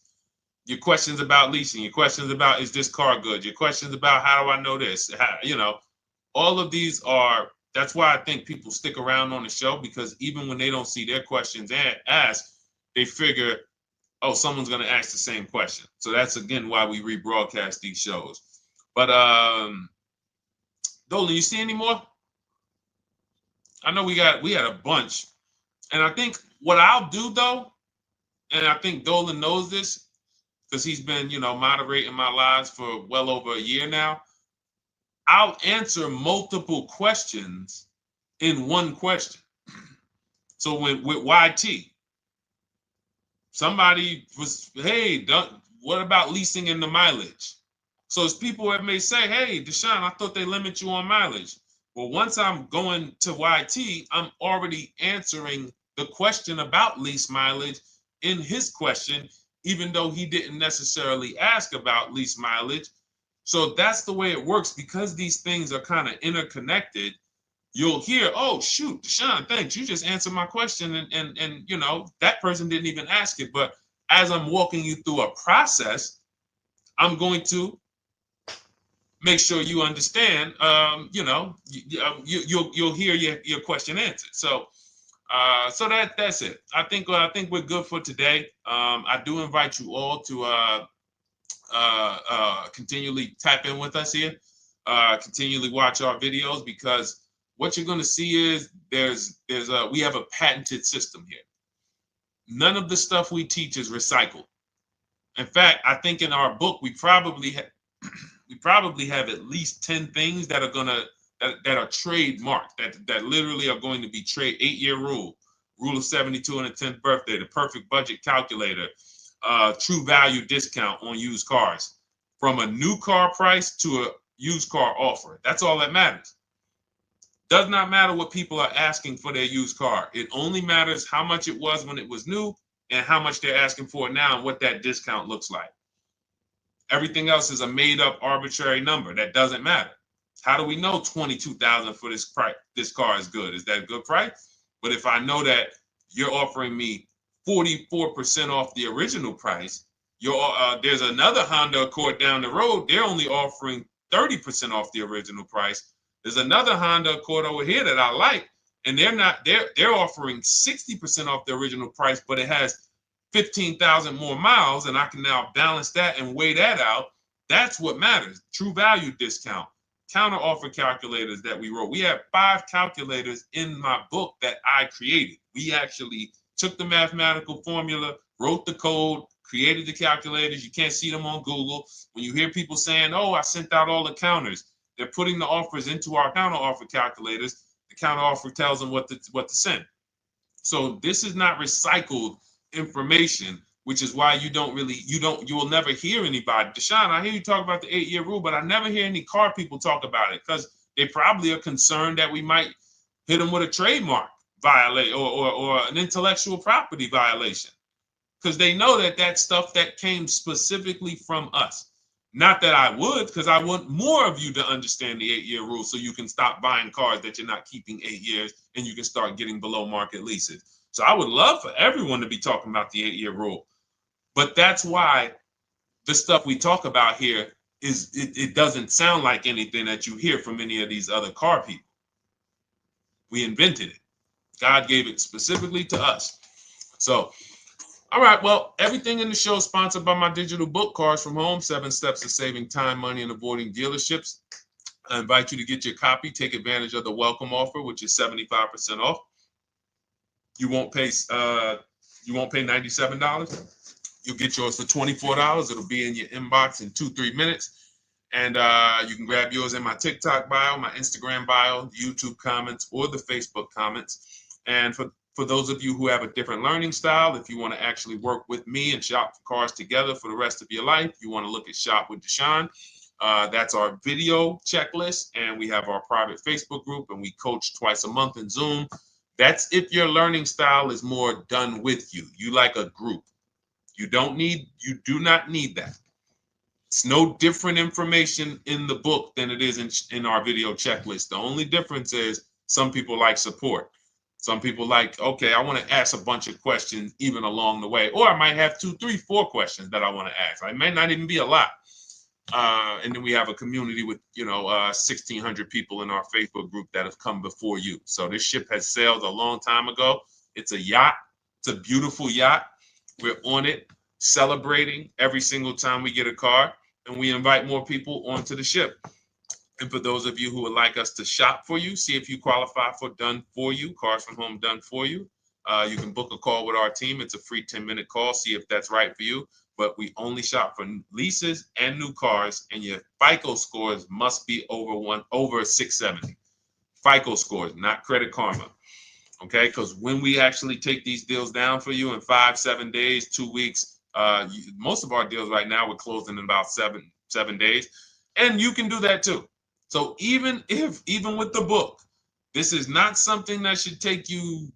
Your questions about leasing, your questions about, is this car good? Your questions about, how do I know this? All of these are, that's why I think people stick around on the show, because even when they don't see their questions asked, they figure, oh, someone's going to ask the same question. So that's, again, why we rebroadcast these shows. But Dolan, you see any more? I know we had a bunch. And I think what I'll do, though, and I think Dolan knows this because he's been, moderating my lives for well over a year now, I'll answer multiple questions in one question. So with YT, somebody was, hey, what about leasing in the mileage? So as people that may say, hey, Deshone, I thought they limit you on mileage. Well, once I'm going to YT, I'm already answering the question about lease mileage in his question, even though he didn't necessarily ask about lease mileage. So that's the way it works. Because these things are kind of interconnected, you'll hear, oh, shoot, Deshone, thanks. You just answered my question. And that person didn't even ask it. But as I'm walking you through a process, I'm going to make sure you understand, you'll hear your question answered. So that's it. I think we're good for today. I do invite you all to continually tap in with us here, continually watch our videos, because what you're going to see is we have a patented system here. None of the stuff we teach is recycled. In fact, I think in our book we probably have at least 10 things that are that are trademarked, that literally are going to be 8-year rule of 72 and the 10th birthday, the perfect budget calculator, true value discount on used cars, from a new car price to a used car offer. That's all that matters. Does not matter what people are asking for their used car. It only matters how much it was when it was new and how much they're asking for it now and what that discount looks like. Everything else is a made-up arbitrary number that doesn't matter. How do we know $22,000 for this price? This car is good. Is that a good price? But if I know that you're offering me 44% off the original price, there's another Honda Accord down the road. They're only offering 30% off the original price. There's another Honda Accord over here that I like, and they're offering 60% off the original price, but it has 15,000 more miles, and I can now balance that and weigh that out. That's what matters. True value discount, counter offer calculators that we wrote. We have 5 calculators in my book that I created. We actually took the mathematical formula, wrote the code, created the calculators. You can't see them on Google. When you hear people saying, oh, I sent out all the counters, they're putting the offers into our counter offer calculators. The counter offer tells them what to send. So this is not recycled information, which is why you will never hear anybody. Deshone, I hear you talk about the 8-year rule, but I never hear any car people talk about it, because they probably are concerned that we might hit them with a trademark violation or an intellectual property violation, because they know that that's stuff that came specifically from us. Not that I would, because I want more of you to understand the 8-year rule, so you can stop buying cars that you're not keeping 8 years and you can start getting below market leases. So I would love for everyone to be talking about the 8-year rule. But that's why the stuff we talk about here it doesn't sound like anything that you hear from any of these other car people. We invented it. God gave it specifically to us. So, all right, well, everything in the show is sponsored by my digital book, Cars from Home, 7 Steps to Saving Time, Money, and Avoiding Dealerships. I invite you to get your copy. Take advantage of the welcome offer, which is 75% off. You won't pay $97. You'll get yours for $24. It'll be in your inbox in 2-3 minutes. And you can grab yours in my TikTok bio, my Instagram bio, the YouTube comments, or the Facebook comments. And for those of you who have a different learning style, if you want to actually work with me and shop for cars together for the rest of your life, you want to look at Shop with Deshone. That's our video checklist. And we have our private Facebook group, and we coach twice a month in Zoom. That's if your learning style is more done with you. You like a group. You do not need that. It's no different information in the book than it is in our video checklist. The only difference is some people like support. Some people like, okay, I want to ask a bunch of questions even along the way, or I might have 2, 3, 4 questions that I want to ask. It may not even be a lot. And then we have a community with 1,600 people in our Facebook group that have come before you. So this ship has sailed a long time ago. It's a yacht. It's a beautiful yacht. We're on it, celebrating every single time we get a car, and we invite more people onto the ship. And for those of you who would like us to shop for you, see if you qualify for done for you, cars from home done for you. You can book a call with our team. It's a free 10-minute call. See if that's right for you. But we only shop for leases and new cars, and your FICO scores must be over 670. FICO scores, not Credit Karma. Okay, because when we actually take these deals down for you in 5, 7 days, 2 weeks, most of our deals right now we're closing in about seven days, and you can do that too. So even with the book, this is not something that should take you.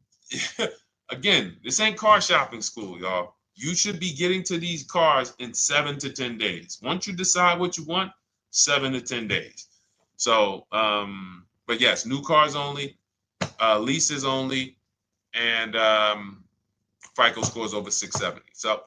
Again, this ain't car shopping school, y'all. You should be getting to these cars in 7 to 10 days. Once you decide what you want, 7 to 10 days. So, but yes, new cars only, leases only, and FICO scores over 670. So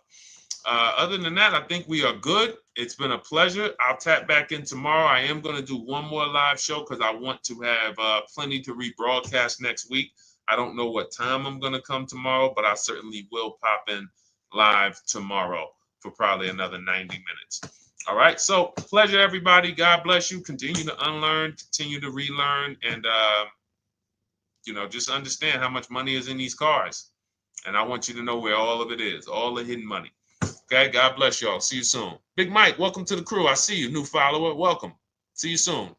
other than that, I think we are good. It's been a pleasure. I'll tap back in tomorrow. I am going to do one more live show because I want to have plenty to rebroadcast next week. I don't know what time I'm going to come tomorrow, but I certainly will pop in live tomorrow for probably another 90 minutes. All right. So pleasure, everybody. God bless you. Continue to unlearn, continue to relearn, and just understand how much money is in these cars. And I want you to know where all of it is, all the hidden money. Okay, God bless y'all. See you soon. Big Mike, welcome to the crew. I see you, new follower. Welcome. See you soon.